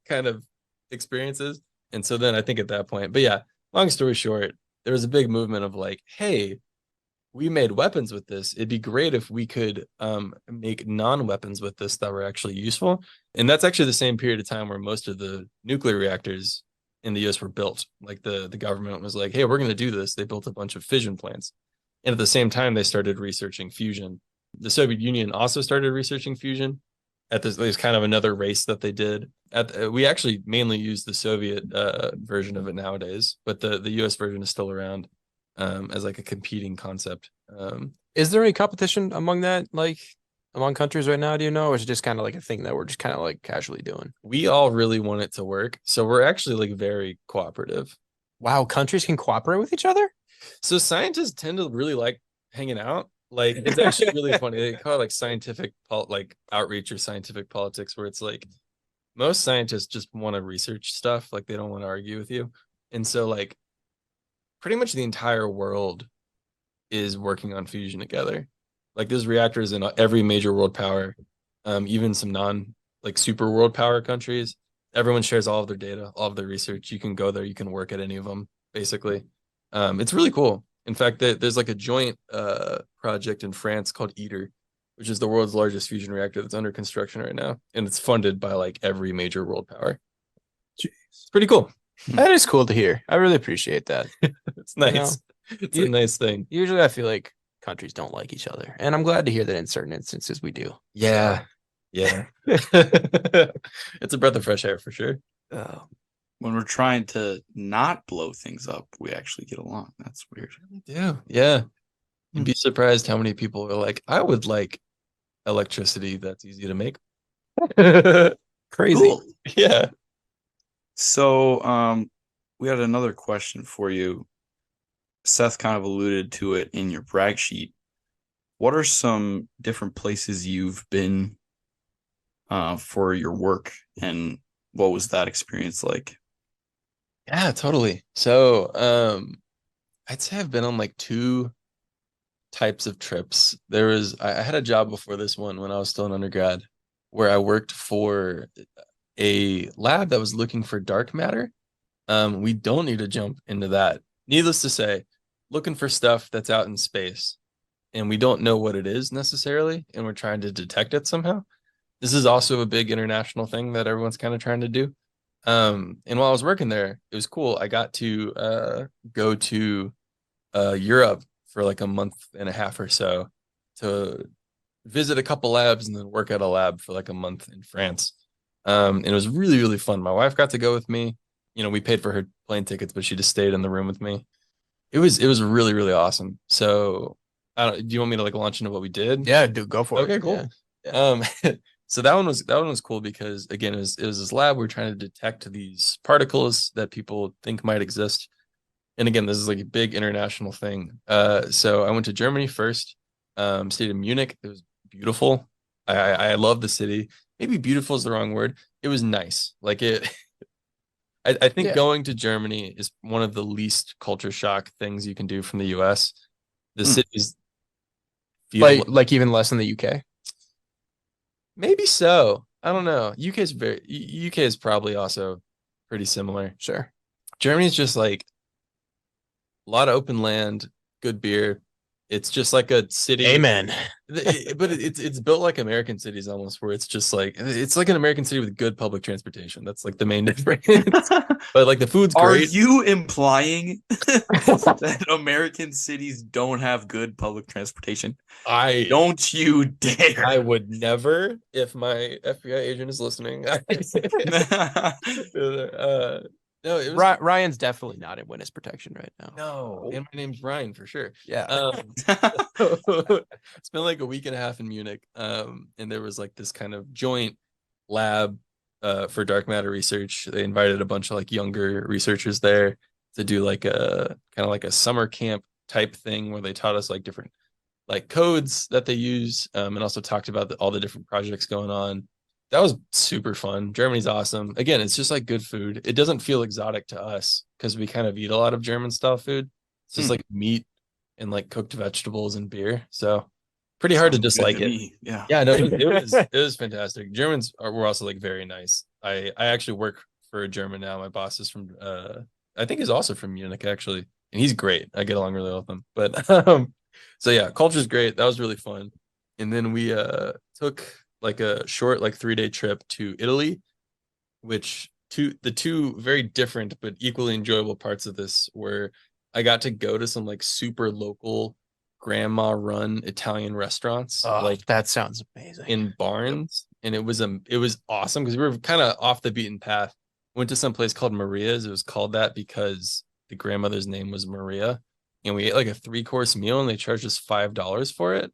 kind of experiences. And so then I think at that point, but yeah, long story short, there was a big movement of like, hey, we made weapons with this. It'd be great if we could make non-weapons with this that were actually useful. And that's actually the same period of time where most of the nuclear reactors in the US were built. Like the government was like, hey, we're going to do this. They built a bunch of fission plants. And at the same time, they started researching fusion. The Soviet Union also started researching fusion. There's kind of another race that they did. We actually mainly use the Soviet version of it nowadays, but the US version is still around as like a competing concept. Is there any competition among countries right now? Do you know, or is it just kind of like a thing that we're just kind of like casually doing? We all really want it to work, so we're actually like very cooperative. Wow, countries can cooperate with each other? So scientists tend to really like hanging out. Like it's actually really funny. They call it like scientific outreach or scientific politics, where it's like most scientists just want to research stuff. Like they don't want to argue with you. And so like pretty much the entire world is working on fusion together. Like there's reactors in every major world power, even some super world power countries. Everyone shares all of their data, all of their research. You can go there, you can work at any of them, basically. It's really cool. In fact, there's like a joint project in France called ITER, which is the world's largest fusion reactor that's under construction right now. And it's funded by like every major world power. Jeez. It's pretty cool. That is cool to hear. I really appreciate that. It's nice. It's a nice thing. Usually I feel like countries don't like each other, and I'm glad to hear that in certain instances we do. Yeah. Yeah. It's a breath of fresh air for sure. When we're trying to not blow things up, we actually get along. That's weird. Yeah. Yeah. You'd be surprised how many people are like, I would like electricity that's easy to make. Crazy. Cool. Yeah. So we had another question for you. Seth kind of alluded to it in your brag sheet. What are some different places you've been for your work, and what was that experience like? Yeah, totally. So I'd say I've been on like two types of trips. I had a job before this one when I was still an undergrad, where I worked for a lab that was looking for dark matter. We don't need to jump into that. Needless to say, looking for stuff that's out in space, and we don't know what it is necessarily, and we're trying to detect it somehow. This is also a big international thing that everyone's kind of trying to do. And while I was working there, it was cool. I got to go to Europe for like a month and a half or so to visit a couple labs and then work at a lab for like a month in France. And it was really, really fun. My wife got to go with me. We paid for her plane tickets, but she just stayed in the room with me. It was really, really awesome. So do you want me to like launch into what we did? Yeah, dude, go for it. Okay, cool. Yeah. So that one was cool because again, it was this lab. We're trying to detect these particles that people think might exist. And again, this is like a big international thing. So I went to Germany first, stayed in Munich. It was beautiful. I love the city. Maybe beautiful is the wrong word. It was nice. Like it. I think Yeah. going to Germany is one of the least culture shock things you can do from the U.S. The Hmm. cities feel Like even less than the UK. maybe so. I don't know. UK is probably also pretty similar. Sure. Germany's just like a lot of open land, good beer. It's just like a city. Amen. But it's built like American cities almost, where it's like an American city with good public transportation. That's like the main difference. But like the food's Are great. you implying that American cities don't have good public transportation? I Don't you dare. I would never, if my FBI agent is listening. No, it was Ryan's definitely not in witness protection right now. no, and my name's Ryan for sure. Yeah. It's been like a week and a half in Munich, and there was like this kind of joint lab for dark matter research. They invited a bunch of like younger researchers there to do like a kind of like a summer camp type thing where they taught us like different like codes that they use, and also talked about all the different projects going on. That was super fun. Germany's awesome. Again, it's just like good food. It doesn't feel exotic to us because we kind of eat a lot of German style food. It's just like meat and like cooked vegetables and beer. So pretty hard to Sounds good dislike to it. me. Yeah. Yeah, no, it was fantastic. Were also like very nice. I actually work for a German now. My boss is from I think he's also from Munich actually, and he's great. I get along really well with him. But so yeah, culture's great. That was really fun. And then we took like a short like 3-day trip to Italy, which the two very different but equally enjoyable parts of this were I got to go to some like super local grandma run Italian restaurants Oh, like that sounds amazing. in barns, and it was awesome because we were kind of off the beaten path. Went to some place called Maria's. It was called that because the grandmother's name was Maria, and we ate like a 3-course meal, and they charged us $5 for it,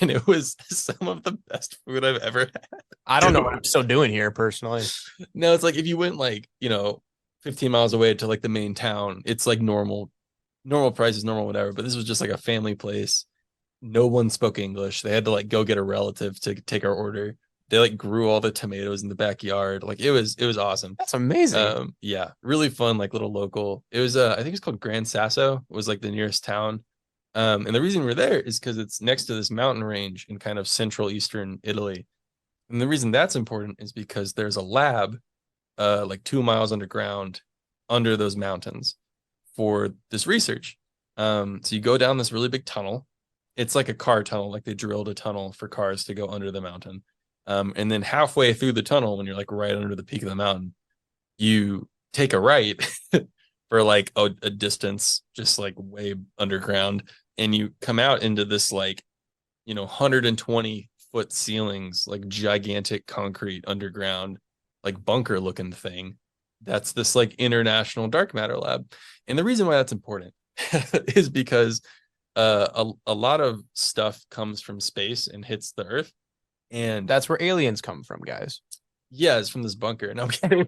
and it was some of the best food I've ever had. I don't know what I'm still doing here personally. No, it's like if you went like 15 miles away to like the main town, it's like normal prices, normal whatever. But this was just like a family place. No one spoke English. They had to like go get a relative to take our order. They like grew all the tomatoes in the backyard. Like it was awesome. That's amazing. Yeah, really fun, like little local. It was I think it's called Gran Sasso, was like the nearest town. And the reason we're there is because it's next to this mountain range in kind of central eastern Italy. And the reason that's important is because there's a lab like 2 miles underground under those mountains for this research. So you go down this really big tunnel. It's like a car tunnel, like they drilled a tunnel for cars to go under the mountain. And then halfway through the tunnel, when you're like right under the peak of the mountain, you take a right for like a distance, just like way underground, and you come out into this like 120-foot ceilings, like gigantic concrete underground, like bunker looking thing. That's this like international dark matter lab. And the reason why that's important is because a lot of stuff comes from space and hits the earth, and That's where aliens come from, guys. yeah, it's from this bunker. No, I'm kidding.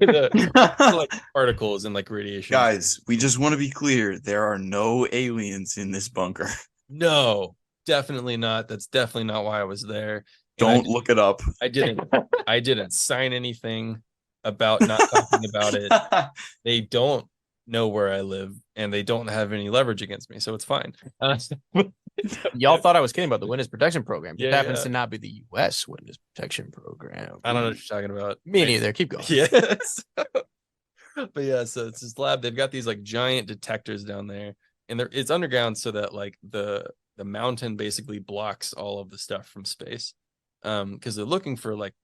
Like particles and like radiation. Guys, we just want to be clear. There are no aliens in this bunker. No, definitely not. That's definitely not why I was there. Don't look it up. I didn't sign anything about not talking about it. They don't know where I live, and they don't have any leverage against me, so it's fine. Y'all thought I was kidding about the witness protection program. It Yeah, happens yeah. to not be the U.S. witness protection program. I don't know what you're talking about. Me neither. Keep going. Yes. But yeah, so it's this lab. They've got these like giant detectors down there, and it's underground so that like the mountain basically blocks all of the stuff from space. Because they're looking for like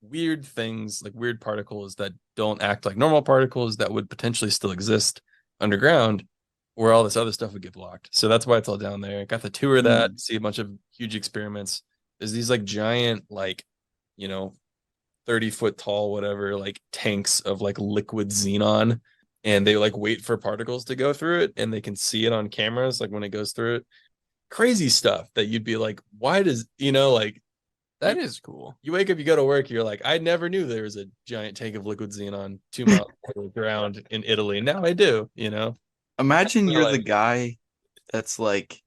weird things, like weird particles that don't act like normal particles that would potentially still exist underground, where all this other stuff would get blocked. So that's why it's all down there. Got the tour of that, see a bunch of huge experiments. There's these like giant, like 30-foot tall, whatever, like tanks of like liquid xenon, and they like wait for particles to go through it, and they can see it on cameras like when it goes through it. Crazy stuff that you'd be like, why does like That is cool. you wake up, you go to work, you're like, I never knew there was a giant tank of liquid xenon 2 miles under the ground in Italy. Now I do. Imagine you're the Like- guy that's like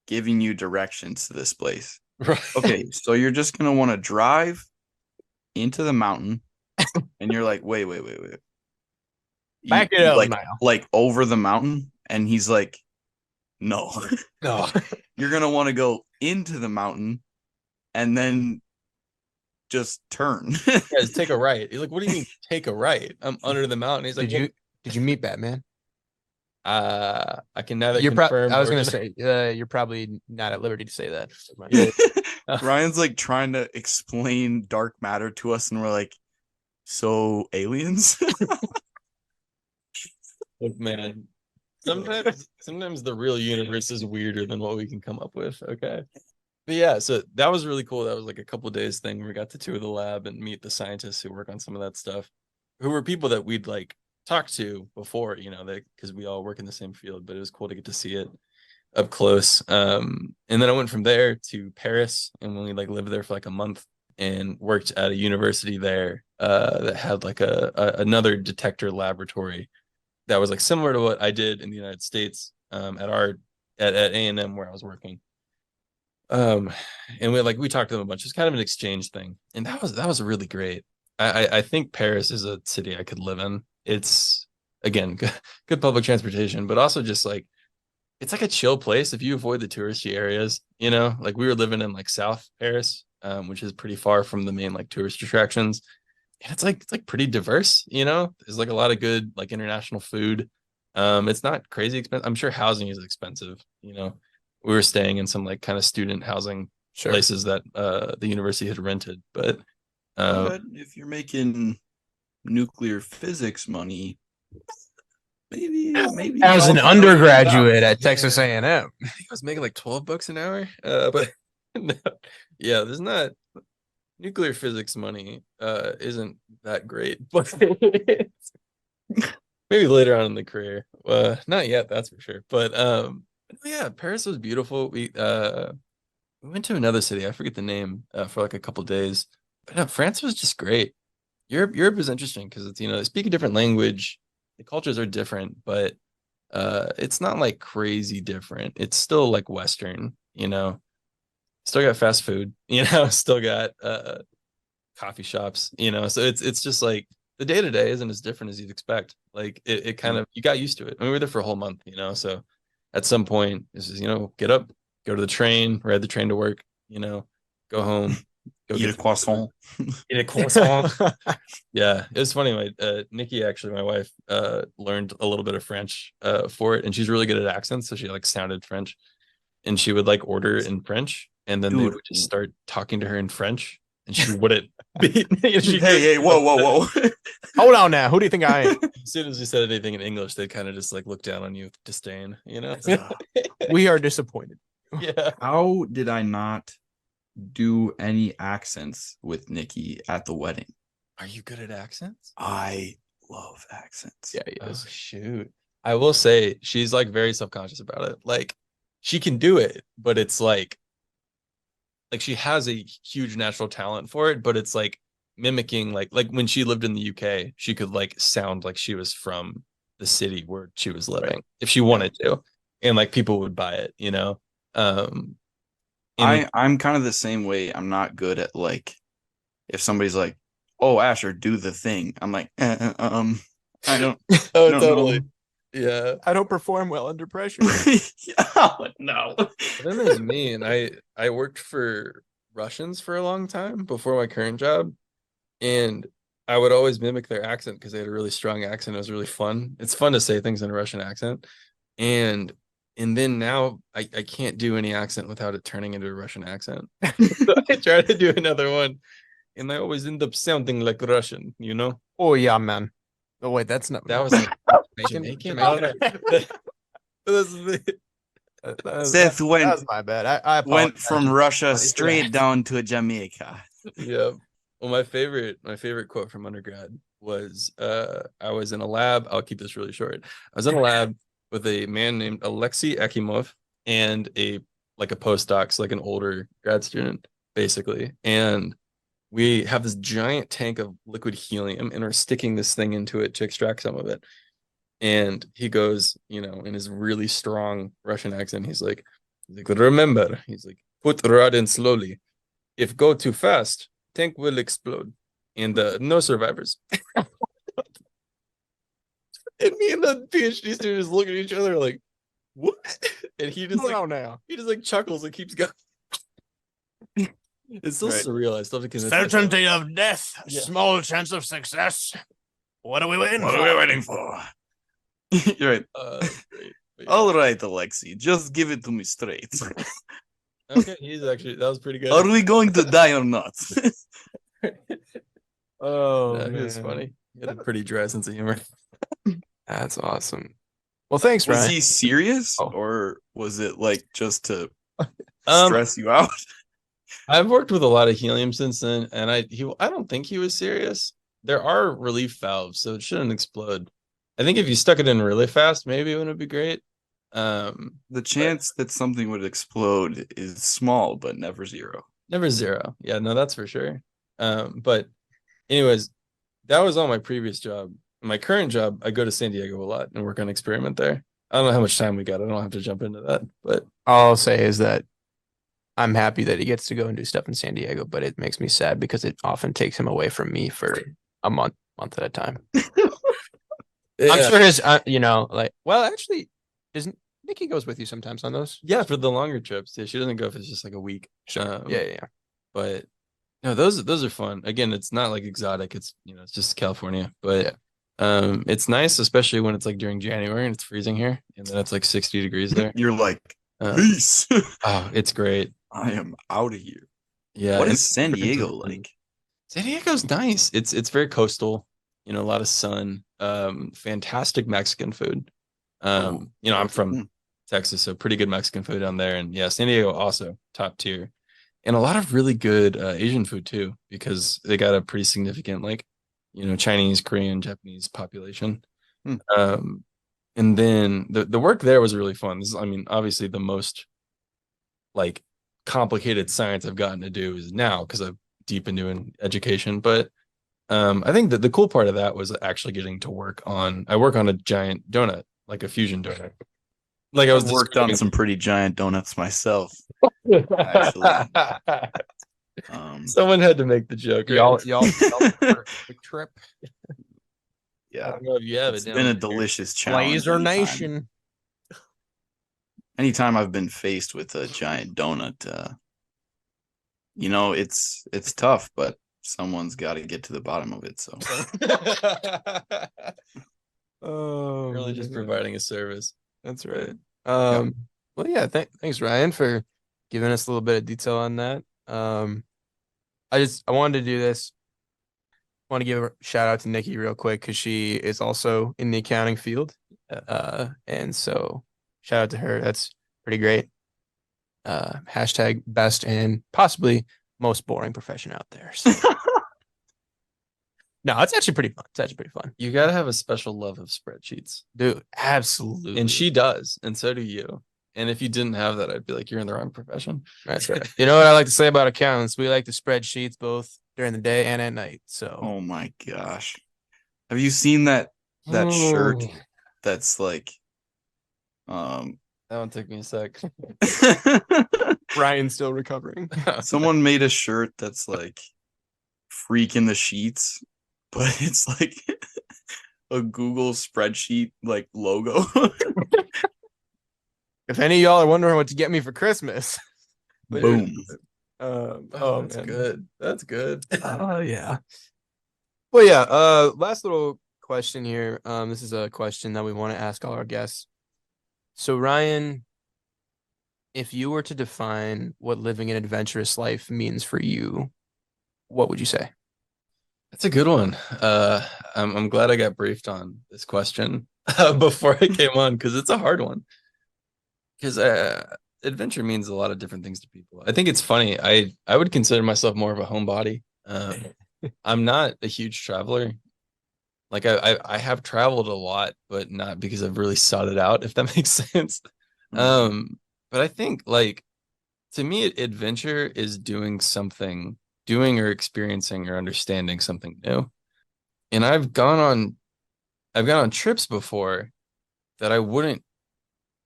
giving you directions to this place. Right. Okay, so you're just gonna want to drive into the mountain, and you're like, wait. Back it up like now. like over the mountain, and he's like, no. No. You're gonna want to go into the mountain, and then just turn. Guys, take a right. He's like, what do you mean take a right? I'm under the mountain. He's like, Did you meet Batman? I can neither You're confirm. I was or gonna deny. say you're probably not at liberty to say that. Yeah. Ryan's like trying to explain dark matter to us, and we're like, so aliens? Look, man, sometimes the real universe is weirder than what we can come up with. Okay. But yeah, so that was really cool. That was like a couple of days thing where we got to tour the lab and meet the scientists who work on some of that stuff, who were people that we'd like talked to before, because we all work in the same field, but it was cool to get to see it up close. And then I went from there to Paris, and when we like lived there for like a month and worked at a university there that had like another detector laboratory that was like similar to what I did in the United States at A&M where I was working. And we talked to them a bunch. It's kind of an exchange thing, and that was really great. I think Paris is a city I could live in. It's again good public transportation, but also just like it's like a chill place if you avoid the touristy areas. Like we were living in like South Paris, which is pretty far from the main like tourist attractions, and it's like pretty diverse. There's like a lot of good like international food. It's not crazy expensive. I'm sure housing is expensive. We were staying in some like kind of student housing places that the university had rented, but if you're making nuclear physics money, maybe as an undergraduate at Texas A&M. I think I was making like $12 an hour. But no, yeah, there's not nuclear physics money isn't that great, but maybe later on in the career. Not yet, that's for sure. But yeah, Paris was beautiful. We went to another city, I forget the name, for like a couple days. But no, France was just great. Europe is interesting because it's they speak a different language. The cultures are different, but it's not like crazy different. It's still like Western, still got fast food, still got coffee shops, so it's just like the day to day isn't as different as you'd expect. Like it kind of, you got used to it. I mean, we were there for a whole month, so at some point this is, get up, go to the train, ride the train to work, go home, go eat a croissant. Eat a croissant. Yeah, it was funny. Nikki, actually, my wife, learned a little bit of French for it, and she's really good at accents, so she like sounded French, and she would like order in French, and then they would just start talking to her in French, and she wouldn't beat. Hey, whoa. Hold on now. Who do you think I am? As soon as you said anything in English, they kind of just like look down on you with disdain. We are disappointed. Yeah. How did I not do any accents with Nikki at the wedding? Are you good at accents? I love accents. Yeah, he is. Oh, shoot. I will say she's like very self-conscious about it. Like she can do it, but it's like she has a huge natural talent for it, but it's like mimicking like when she lived in the UK, she could like sound like she was from the city where she was living if she wanted to, and like people would buy it, I'm kind of the same way. I'm not good at like if somebody's like, "Oh, Asher, do the thing." I'm like, I don't. Oh, don't totally. know. Yeah. I don't perform well under pressure. Oh, no. But then there's me, and I worked for Russians for a long time before my current job, and I would always mimic their accent because they had a really strong accent. It was really fun. It's fun to say things in a Russian accent, and then now I can't do any accent without it turning into a Russian accent. So I try to do another one, and I always end up sounding like Russian, Oh yeah, man. Oh wait, that's not. That was like Jamaican. Oh, no. This is the Seth that went was my bad. I went from apologize. Russia straight down to Jamaica. Yeah. Well, my favorite quote from undergrad was I was in a lab. I'll keep this really short. I was in a lab with a man named Alexei Akimov and a postdoc, so like an older grad student, basically. And we have this giant tank of liquid helium and are sticking this thing into it to extract some of it. And he goes, in his really strong Russian accent, he's like, remember, he's like, Put rod in slowly. If go too fast, tank will explode. And no survivors. And me and the PhD student just look at each other like, what? And he just now. he just like chuckles and keeps going. It's still Right. surreal. I still have to convince myself. Certainty of death, Yeah. small chance of success. What are we waiting What for? are we waiting for? You're right. That's great. But yeah. All right, Alexi, just give it to me straight. Okay, that was pretty good. Are we going to die or not? Oh, He was funny. He had a pretty dry sense of humor. That's awesome. Well, thanks, Was Ryan. he serious, Oh. or was it like just to Um, stress you out? I've worked with a lot of helium since then, and I don't think he was serious. There are relief valves, so it shouldn't explode. I think if you stuck it in really fast, maybe it wouldn't be great. The chance that something would explode is small, but never zero. Never zero. Yeah, no, that's for sure. But anyways, that was on my previous job. My current job, I go to San Diego a lot and work on experiment there. I don't know how much time we got. I don't have to jump into that, but All I'll say is that I'm happy that he gets to go and do stuff in San Diego, but it makes me sad because it often takes him away from me for a month at a time. I'm sure his, actually, doesn't Nikki goes with you sometimes on those? Yeah, for the longer trips. Yeah, she doesn't go if it's just like a week. Yeah. But no, those are fun. Again, it's not like exotic. It's it's just California. But it's nice, especially when it's like during January and it's freezing here, and then it's like 60 degrees there. You're like, peace. Oh, it's great. I am out of here. Yeah. What and is San Diego like? San Diego's nice. It's very coastal. A lot of sun. Fantastic Mexican food. I'm from Texas, so pretty good Mexican food down there. And yeah, San Diego also top tier. And a lot of really good Asian food too, because they got a pretty significant Chinese, Korean, Japanese population. And then the work there was really fun. This is, obviously the most like complicated science I've gotten to do is now because I'm deep into in education. But I think that the cool part of that was actually getting to work on a giant donut, like a fusion donut. Like I've worked on some pretty giant donuts myself. Actually. Someone had to make the joke. Right? Y'all perfect trip. I Yeah, don't know if you have it's it. been a delicious challenge. Laser anytime. Nation. Anytime I've been faced with a giant donut, it's tough, but someone's got to get to the bottom of it. So Oh, really just providing a service. that's right. Well, yeah. Thanks, Ryan, for giving us a little bit of detail on that. I wanted to do this. I want to give a shout out to Nikki real quick because she is also in the accounting field. And so shout out to her. That's pretty great. Hashtag best and possibly most boring profession out there. So. No, it's actually pretty fun. You got to have a special love of spreadsheets. Dude, absolutely. And she does, and so do you. And if you didn't have that, I'd be like, you're in the wrong profession. That's right. You know what I like to say about accountants? We like to spread sheets both during the day and at night. So, oh my gosh, have you seen that shirt? That's like, that one took me a sec. Ryan's still recovering. Someone made a shirt that's like freak in the sheets, but it's like a Google spreadsheet like logo. If any of y'all are wondering what to get me for Christmas, Boom. That's man. good. That's good. Oh yeah. Well, yeah. Last little question here. This is a question that we want to ask all our guests. So, Ryan, if you were to define what living an adventurous life means for you, what would you say? That's a good one. I'm glad I got briefed on this question before I came on because it's a hard one. Because adventure means a lot of different things to people. I think it's funny. I would consider myself more of a homebody. I'm not a huge traveler. Like I have traveled a lot, but not because I've really sought it out, if that makes sense. But I think like to me, adventure is doing or experiencing or understanding something new. And I've gone on trips before that I wouldn't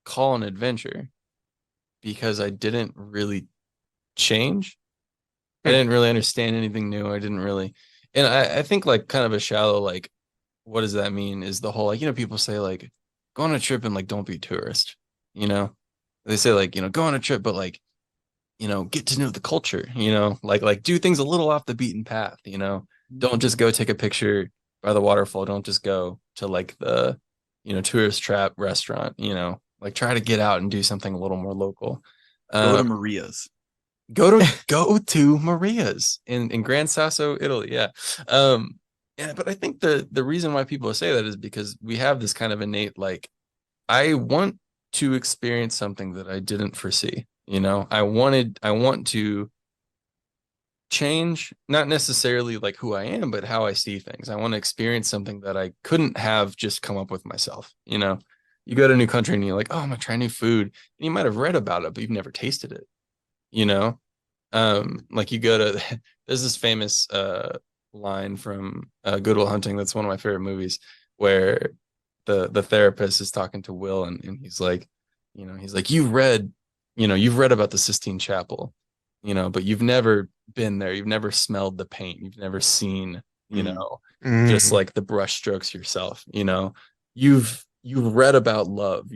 call an adventure because I didn't really change. I didn't really understand anything new. I didn't really, and I think like kind of a shallow, like, what does that mean? Is the whole, like, people say like, go on a trip and like, don't be a tourist, you know? They say like, go on a trip, but like, get to know the culture, like do things a little off the beaten path, don't just go take a picture by the waterfall. Don't just go to like the, tourist trap restaurant, like try to get out and do something a little more local. Go to Maria's. Go to Maria's in Gran Sasso, Italy. Yeah. Yeah, but I think the reason why people say that is because we have this kind of innate, like, I want to experience something that I didn't foresee. I want to change, not necessarily like who I am, but how I see things. I want to experience something that I couldn't have just come up with myself. You go to a new country and you're like, oh, I'm gonna try new food. And you might have read about it, but you've never tasted it. Like you go to there's this famous line from Good Will Hunting, that's one of my favorite movies, where the therapist is talking to Will, and he's like, you've read about the Sistine Chapel, but you've never been there, you've never smelled the paint, you've never seen, just like the brush strokes yourself, you've read about love,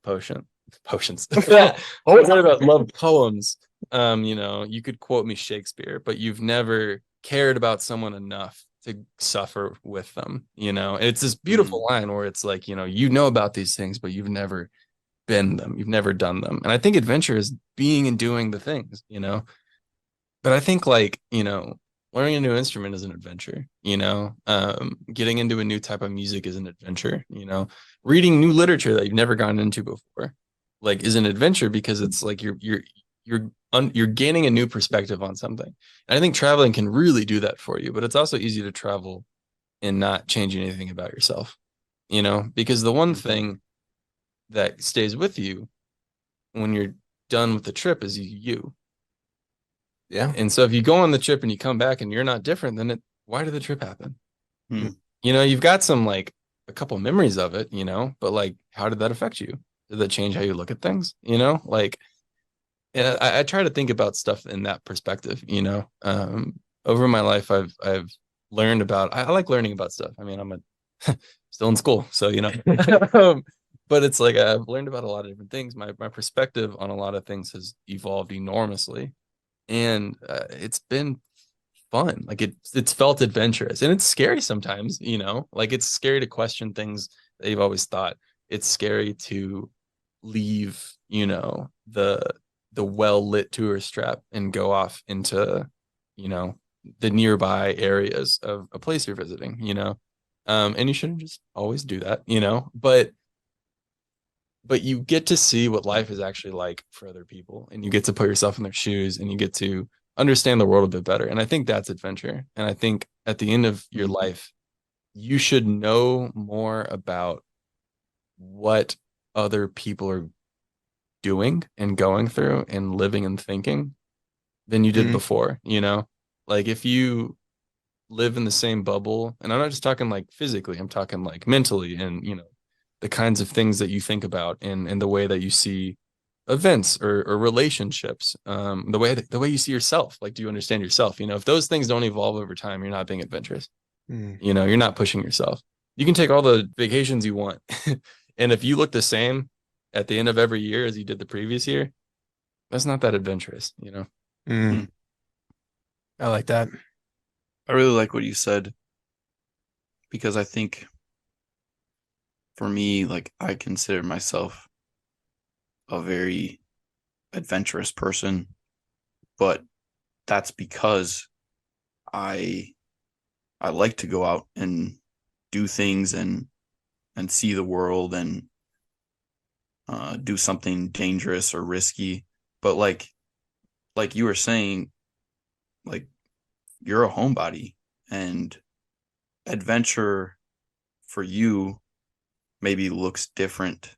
potions. You've read about love poems. You could quote me Shakespeare, but you've never cared about someone enough to suffer with them. It's this beautiful line where it's like, about these things, but you've never been them, you've never done them. And I think adventure is being and doing the things, but I think, like, learning a new instrument is an adventure, getting into a new type of music is an adventure, reading new literature that you've never gotten into before, like, is an adventure, because it's like you're gaining a new perspective on something. And I think traveling can really do that for you, but it's also easy to travel and not change anything about yourself, because the one thing that stays with you when you're done with the trip is you. Yeah. And so if you go on the trip and you come back and you're not different, then why did the trip happen? You've got some, like, a couple memories of it, but like, how did that affect you? Did that change how you look at things? Like, and I try to think about stuff in that perspective. Over my life, I've learned about. I like learning about stuff. I mean, I'm still in school, so but it's like I've learned about a lot of different things. My perspective on a lot of things has evolved enormously, and it's been fun. Like, it's felt adventurous, and it's scary sometimes. Like, it's scary to question things that you've always thought. It's scary to leave, the well-lit tourist trap and go off into, the nearby areas of a place you're visiting, and you shouldn't just always do that, but you get to see what life is actually like for other people, and you get to put yourself in their shoes, and you get to understand the world a bit better. And I think that's adventure. And I think at the end of your life, you should know more about what other people are doing and going through and living and thinking than you did before. Like, if you live in the same bubble, and I'm not just talking like physically, I'm talking like mentally, and the kinds of things that you think about, and the way that you see events or relationships, the way you see yourself. Like, do you understand yourself? If those things don't evolve over time, you're not being adventurous. You're not pushing yourself. You can take all the vacations you want, and if you look the same at the end of every year as you did the previous year, that's not that adventurous. I like that. I really like what you said, because I think for me, like, I consider myself a very adventurous person, but that's because I like to go out and do things and see the world and do something dangerous or risky. But like you were saying, like, you're a homebody, and adventure for you maybe looks different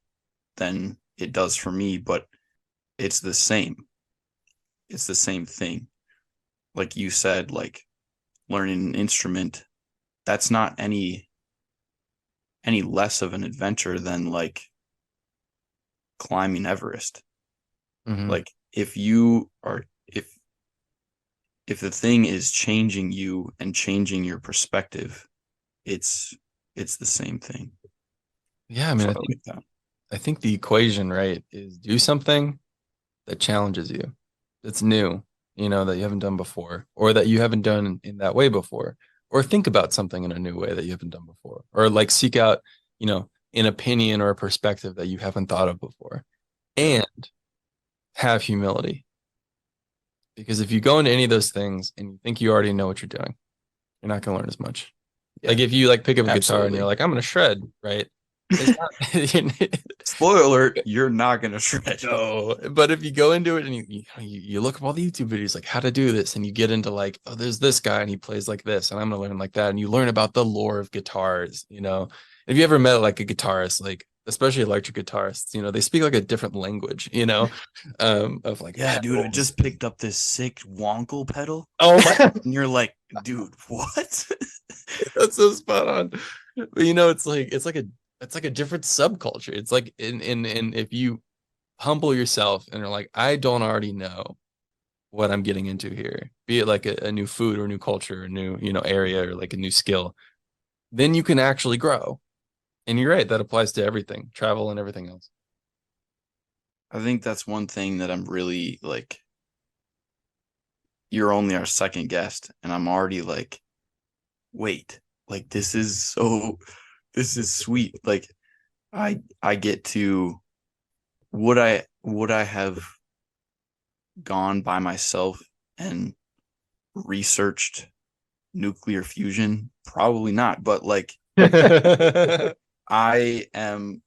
than it does for me, but it's the same. It's the same thing. Like you said, like, learning an instrument, that's not any less of an adventure than, like, climbing Everest. Mm-hmm. Like, if you are if the thing is changing you and changing your perspective, it's the same thing. Yeah, I mean, So I I think like that. I think the equation, right, is do something that challenges you, that's new, that you haven't done before, or that you haven't done in that way before, or think about something in a new way that you haven't done before, or like seek out, an opinion or a perspective that you haven't thought of before, and have humility. Because if you go into any of those things and you think you already know what you're doing, you're not going to learn as much. Yeah. Like if you like pick up a guitar and Absolutely. you're like, I'm going to shred, right? It's not, Spoiler alert, you're not gonna shred. no, but if you go into it and you look up all the YouTube videos like how to do this, and you get into like, oh, there's this guy and he plays like this, and I'm gonna learn like that, and you learn about the lore of guitars. If you ever met like a guitarist, like especially electric guitarists, they speak like a different language, of like Yeah, dude, I pedals. just picked up this sick wonkel pedal. Oh my, And you're like, dude, what? that's so spot on. But it's like a different subculture. It's like in if you humble yourself and are like, I don't already know what I'm getting into here, be it like a new food or new culture, a new, area, or like a new skill, then you can actually grow. And you're right, that applies to everything, travel and everything else. I think that's one thing that I'm really like, you're only our second guest, and I'm already like, wait, like this is sweet. Like I get to, would I have gone by myself and researched nuclear fusion? Probably not, but like I am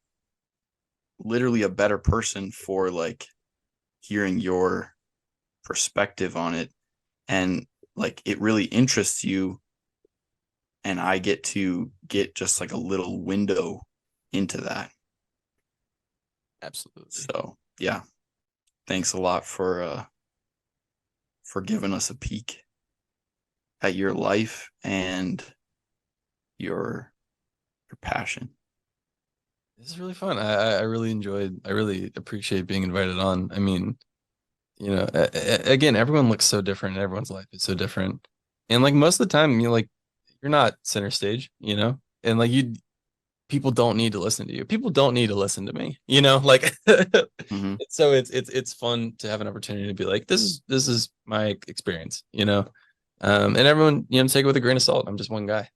literally a better person for like hearing your perspective on it, and like it really interests you, and I get to get just like a little window into that. Absolutely. So yeah, thanks a lot for giving us a peek at your life and your passion. This is really fun. I really appreciate being invited on. I mean, again, everyone looks so different and everyone's life is so different. And like most of the time, like you're not center stage, and like people don't need to listen to you. People don't need to listen to me, like Mm-hmm. so it's fun to have an opportunity to be like, this is my experience, and everyone, take it with a grain of salt. I'm just one guy,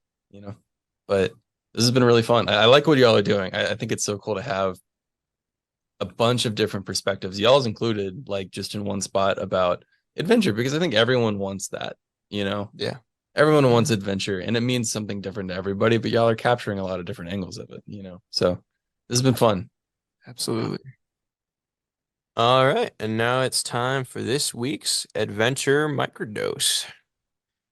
but this has been really fun. I like what y'all are doing. I think it's so cool to have a bunch of different perspectives, y'all's included, like just in one spot about adventure, because I think everyone wants that, Yeah. everyone wants adventure and it means something different to everybody, but y'all are capturing a lot of different angles of it, so this has been fun. Absolutely. All right, and now it's time for this week's adventure microdose.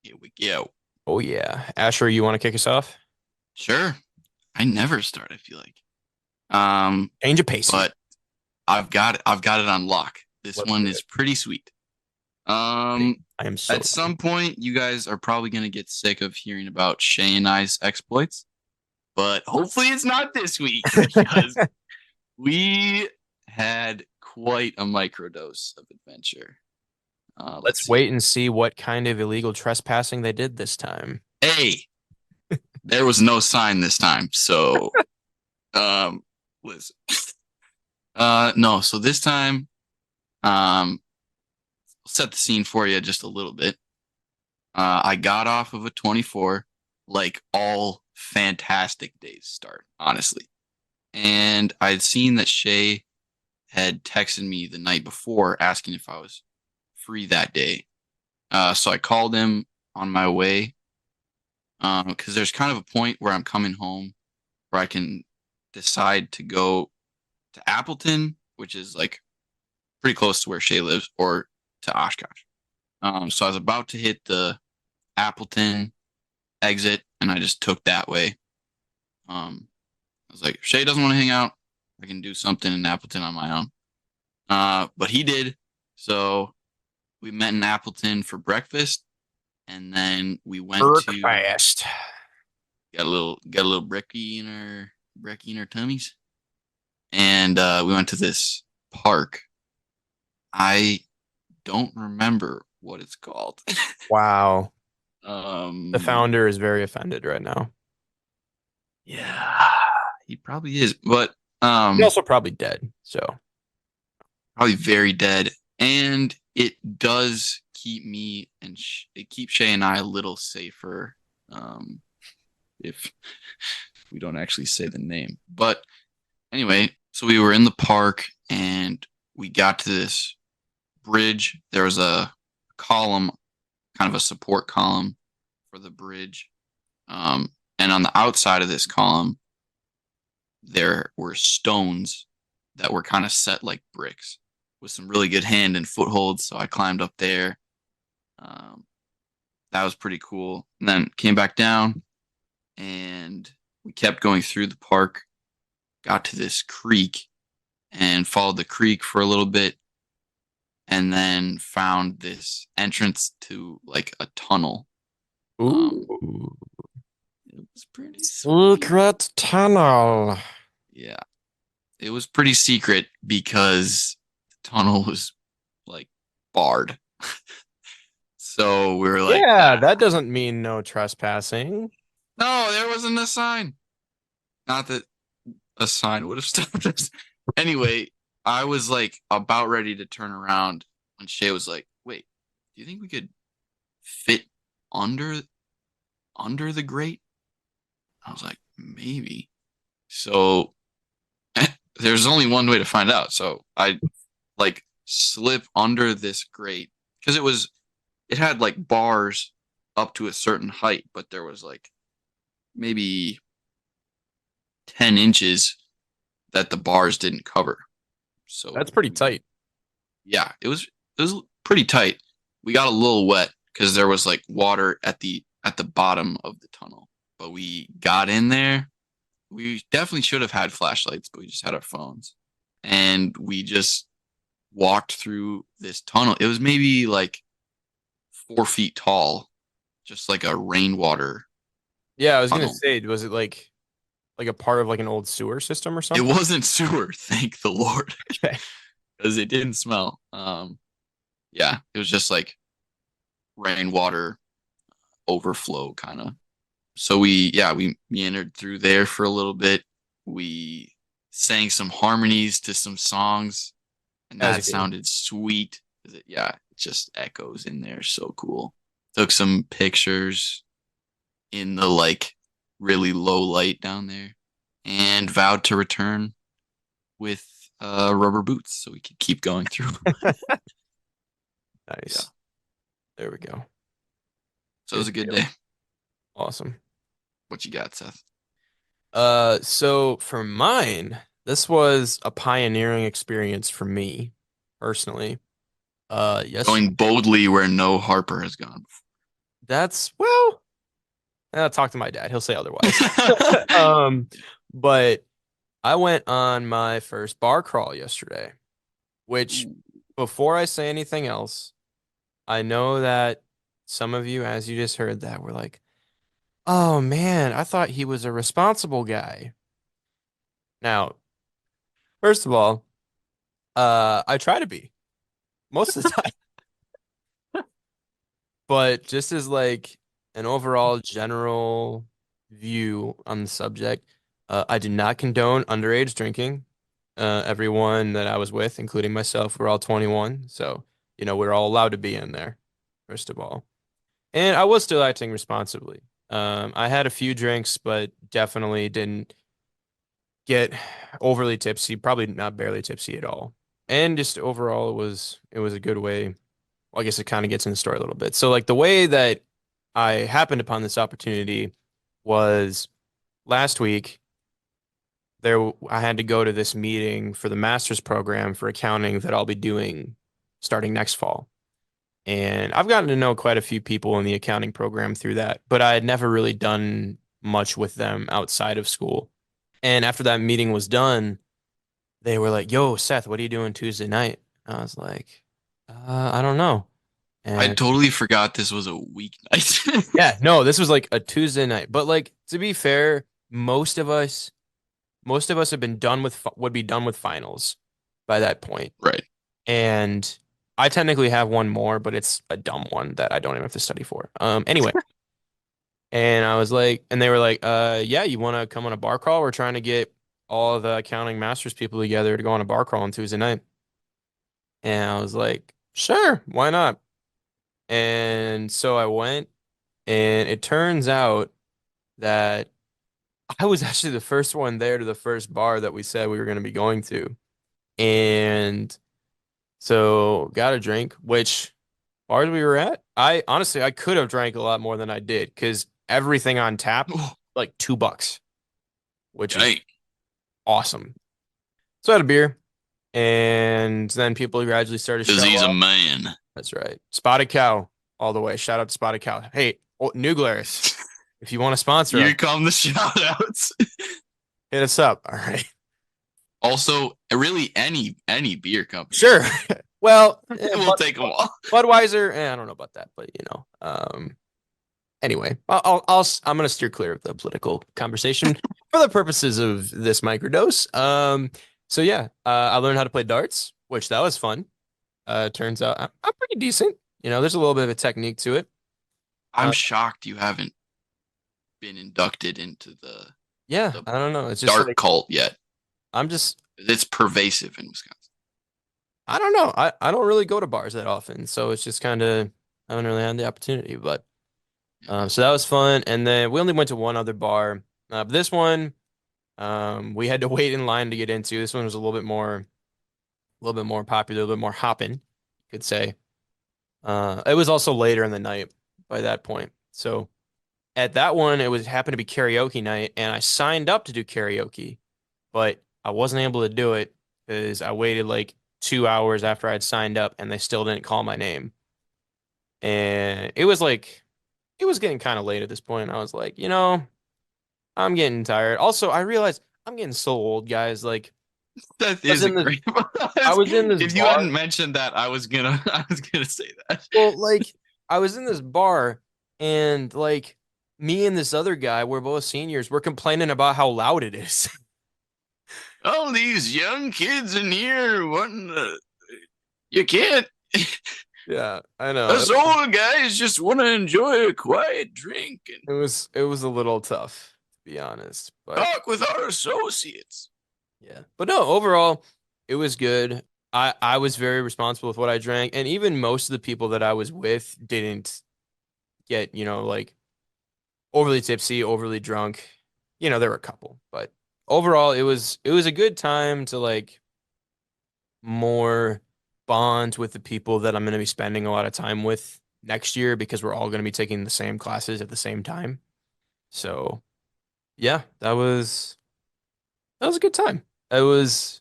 Here we go. Oh yeah, Asher, you want to kick us off? Sure. I never start, I feel like. Change of pace. But I've got it on lock. This Let's one do is it. pretty sweet. I am so At some point, you guys are probably gonna get sick of hearing about Shay and I's exploits, but hopefully it's not this week because we had quite a microdose of adventure. Let's see. wait and see what kind of illegal trespassing they did this time. Hey, there was no sign this time, so listen. No, so this time, set the scene for you just a little bit. I got off of a 24, like all fantastic days start, honestly. And I'd seen that Shay had texted me the night before asking if I was free that day. So I called him on my way, because there's kind of a point where I'm coming home where I can decide to go to Appleton, which is like pretty close to where Shay lives, or to Oshkosh. So I was about to hit the Appleton exit, and I just took that way. I was like, if Shay doesn't want to hang out, I can do something in Appleton on my own. But he did. So we met in Appleton for breakfast, and then we went to Fast. got a little brekkie in our tummies, and we went to this park. I don't remember what it's called. Wow. um, The founder is very offended right now. yeah, he probably is, but He's also probably dead. So probably very dead. And it does keep me and it keeps Shay and I a little safer. If we don't actually say the name. But anyway, so we were in the park and we got to this bridge. There was a column, kind of a support column for the bridge. And on the outside of this column, there were stones that were kind of set like bricks with some really good hand and footholds. So I climbed up there. Um, that was pretty cool. And then came back down and we kept going through the park, got to this creek and followed the creek for a little bit and then found this entrance to like a tunnel. ooh. It was pretty sweet. Secret tunnel. Yeah. It was pretty secret because the tunnel was like barred. So we were like, Yeah, that doesn't mean no trespassing. no, there wasn't a sign. Not that a sign would have stopped us. Anyway, I was like about ready to turn around when Shay was like, wait, do you think we could fit under the grate? I was like, maybe. So there's only one way to find out. So I like slip under this grate because it had like bars up to a certain height, but there was like maybe 10 inches that the bars didn't cover. So That's pretty tight. yeah, it was pretty tight. We got a little wet because there was like water at the bottom of the tunnel. But we got in there. We definitely should have had flashlights, but we just had our phones. And we just walked through this tunnel. It was maybe like 4 feet tall, just like a rainwater Yeah, I was gonna tunnel. say, was it like a part of like an old sewer system or It something? wasn't sewer, thank the Lord, Okay. because it didn't smell. Yeah, it was just like rainwater overflow kind of. So we meandered through there for a little bit. We sang some harmonies to some songs, and As that you do. sounded sweet. It just echoes in there. So cool. Took some pictures in the like really low light down there, and vowed to return with rubber boots so we could keep going through. Nice. Yeah. There we go. So it was a good day. Awesome. What you got, Seth? So for mine, this was a pioneering experience for me personally. Yes, Going boldly where no Harper has gone that's well, I'll talk to my dad. He'll say otherwise. before. But I went on my first bar crawl yesterday, which before I say anything else, I know that some of you, as you just heard that, were like, oh man, I thought he was a responsible guy. Now, first of all, I try to be most of the time, but just as like an overall general view on the subject, I do not condone underage drinking. Everyone that I was with, including myself, we're all 21, so we're all allowed to be in there, first of all. And I was still acting responsibly. I had a few drinks, but definitely didn't get overly tipsy, probably not barely tipsy at all. And just overall, it was a good way. Well, I guess it kind of gets in the story a little bit. So like the way that I happened upon this opportunity was last week I had to go to this meeting for the master's program for accounting that I'll be doing starting next fall. And I've gotten to know quite a few people in the accounting program through that, but I had never really done much with them outside of school. And after that meeting was done, they were like, "Yo, Seth, what are you doing Tuesday night?" I was like, I don't know." I And totally forgot this was a weeknight. yeah, no, this was like a Tuesday night. But like to be fair, most of us have been done with would be done with finals by that point. Right. And I technically have one more, but it's a dumb one that I don't even have to study for. Anyway, and I was like, and they were like, yeah, you want to come on a bar crawl? We're trying to get all of the accounting masters people together to go on a bar crawl on Tuesday night. And I was like, sure, why not? And so I went, and it turns out that I was actually the first one there to the first bar that we said we were going to be going to. And so got a drink, which bars we were at, I honestly I could have drank a lot more than I did because everything on tap, like $2, which is Dang. awesome. So I had a beer, and then people gradually started to Because show he's a up. man. That's right. Spotted Cow all the way. Shout out to Spotted Cow. Hey, New Glarus, if you want to sponsor Here us, come the shout outs. hit us up. All right. Also, really any beer company. Sure. Well, We'll take them all. Budweiser, I don't know about that, but anyway, I'm gonna steer clear of the political conversation for the purposes of this microdose. So yeah, I learned how to play darts, which that was fun. Turns out I'm pretty decent. There's a little bit of a technique to it. I'm shocked you haven't been inducted into the Yeah, the I don't know. It's just dart like, cult yet. It's pervasive in Wisconsin. I don't know. I don't really go to bars that often, so it's just kind of I haven't really had the opportunity. But so that was fun, and then we only went to one other bar. But this one, we had to wait in line to get into. This one was a little bit more popular, a little bit more hopping, you could say. It was also later in the night by that point. So at that one, it happened to be karaoke night, and I signed up to do karaoke, but I wasn't able to do it because I waited like 2 hours after I'd signed up, and they still didn't call my name. And it was getting kind of late at this point. I was like, I'm getting tired. Also, I realized I'm getting so old, guys. Like, That I was is a in this, great. I was in this If you bar. hadn't mentioned that, I was gonna say that. Well, like, I was in this bar, and like, me and this other guy, we're both seniors, we're complaining about how loud it is. All these young kids in here wanting to, you can't. Yeah, I know. Us old guys just want to enjoy a quiet drink and It was a little tough, to be honest. But talk with our associates. yeah. But no, overall, it was good. I was very responsible with what I drank, and even most of the people that I was with didn't get, like overly tipsy, overly drunk. There were a couple, but overall it was a good time to like more bond with the people that I'm going to be spending a lot of time with next year because we're all going to be taking the same classes at the same time. So, yeah, that was a good time. It was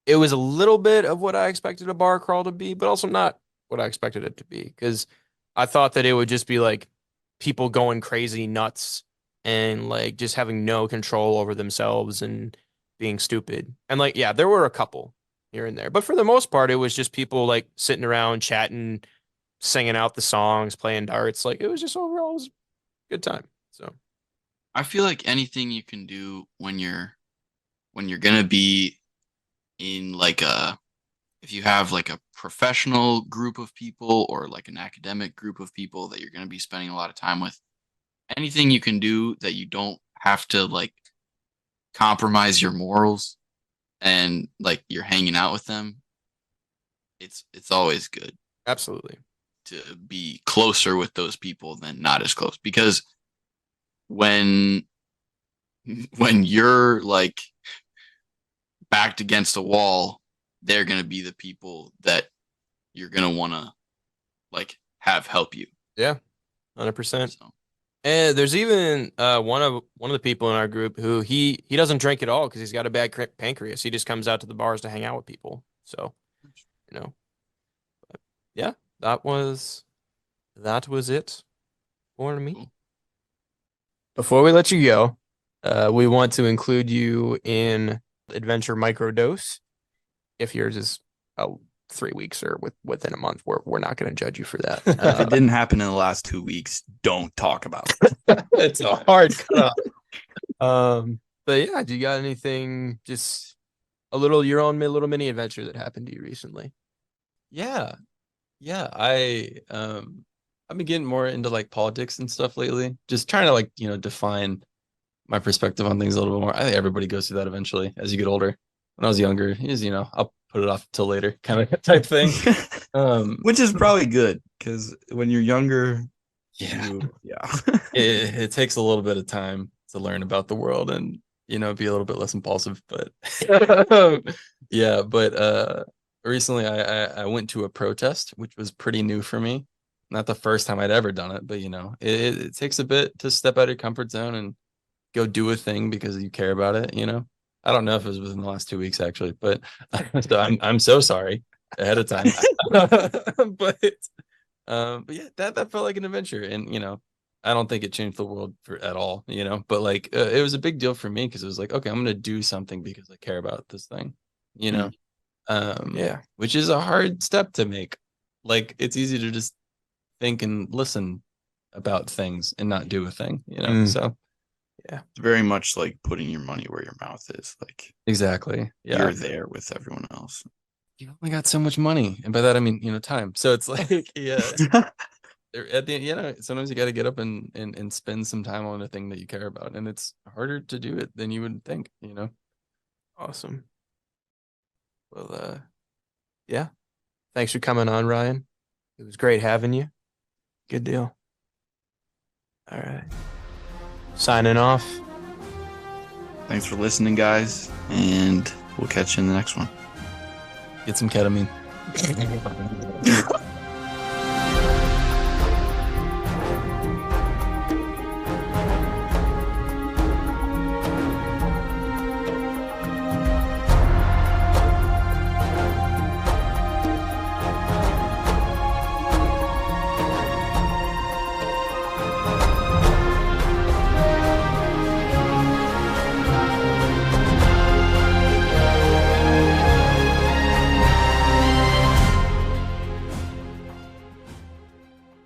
a little bit of what I expected a bar crawl to be, but also not what I expected it to be because I thought that it would just be like people going crazy nuts and like just having no control over themselves and being stupid. And like, yeah, there were a couple here and there, but for the most part, it was just people like sitting around chatting, singing out the songs, playing darts. Like it was just overall it was a good time. So I feel like anything you can do when you're gonna be in like if you have like a professional group of people or like an academic group of people that you're gonna be spending a lot of time with, anything you can do that you don't have to like compromise your morals and like you're hanging out with them, it's always good absolutely. to be closer with those people than not as close because when you're like backed against a wall, they're going to be the people that you're going to want to like have help you. Yeah, 100%. So And there's even one of the people in our group who he doesn't drink at all because he's got a bad pancreas. He just comes out to the bars to hang out with people. So, you know, but yeah, that was it for me. Cool. Before we let you go, we want to include you in Adventure Microdose. If yours is 3 weeks or within a month, we're not going to judge you for that. If it didn't happen in the last 2 weeks, don't talk about it. It's a hard cut. But yeah, do you got anything? Just your own little mini adventure that happened to you recently? Yeah. Yeah, I've been getting more into like politics and stuff lately. Just trying to like, define my perspective on things a little bit more. I think everybody goes through that eventually as you get older. When I was younger, I'll put it off till later kind of type thing. Which is probably good because when you're younger, Yeah. yeah. It takes a little bit of time to learn about the world and be a little bit less impulsive, but yeah, but recently I went to a protest, which was pretty new for me. Not the first time I'd ever done it, but it takes a bit to step out of your comfort zone and go do a thing because you care about it. I don't know if it was within the last 2 weeks actually, but so I'm so sorry ahead of time. But yeah, that felt like an adventure, and I don't think it changed the world at all, but like it was a big deal for me because it was like, okay, I'm gonna do something because I care about this thing, you know, Yeah. which is a hard step to make. Like it's easy to just think and listen about things and not do a thing. So It's very much like putting your money where your mouth is. Like exactly, yeah. you're there with everyone else. You only got so much money, and by that I mean time. So it's like, yeah. At the end, sometimes you got to get up and spend some time on a thing that you care about, and it's harder to do it than you would think. Awesome. Well, yeah. Thanks for coming on, Ryan. It was great having you. Good deal. All right. Signing off. Thanks for listening, guys, and we'll catch you in the next one. Get some ketamine.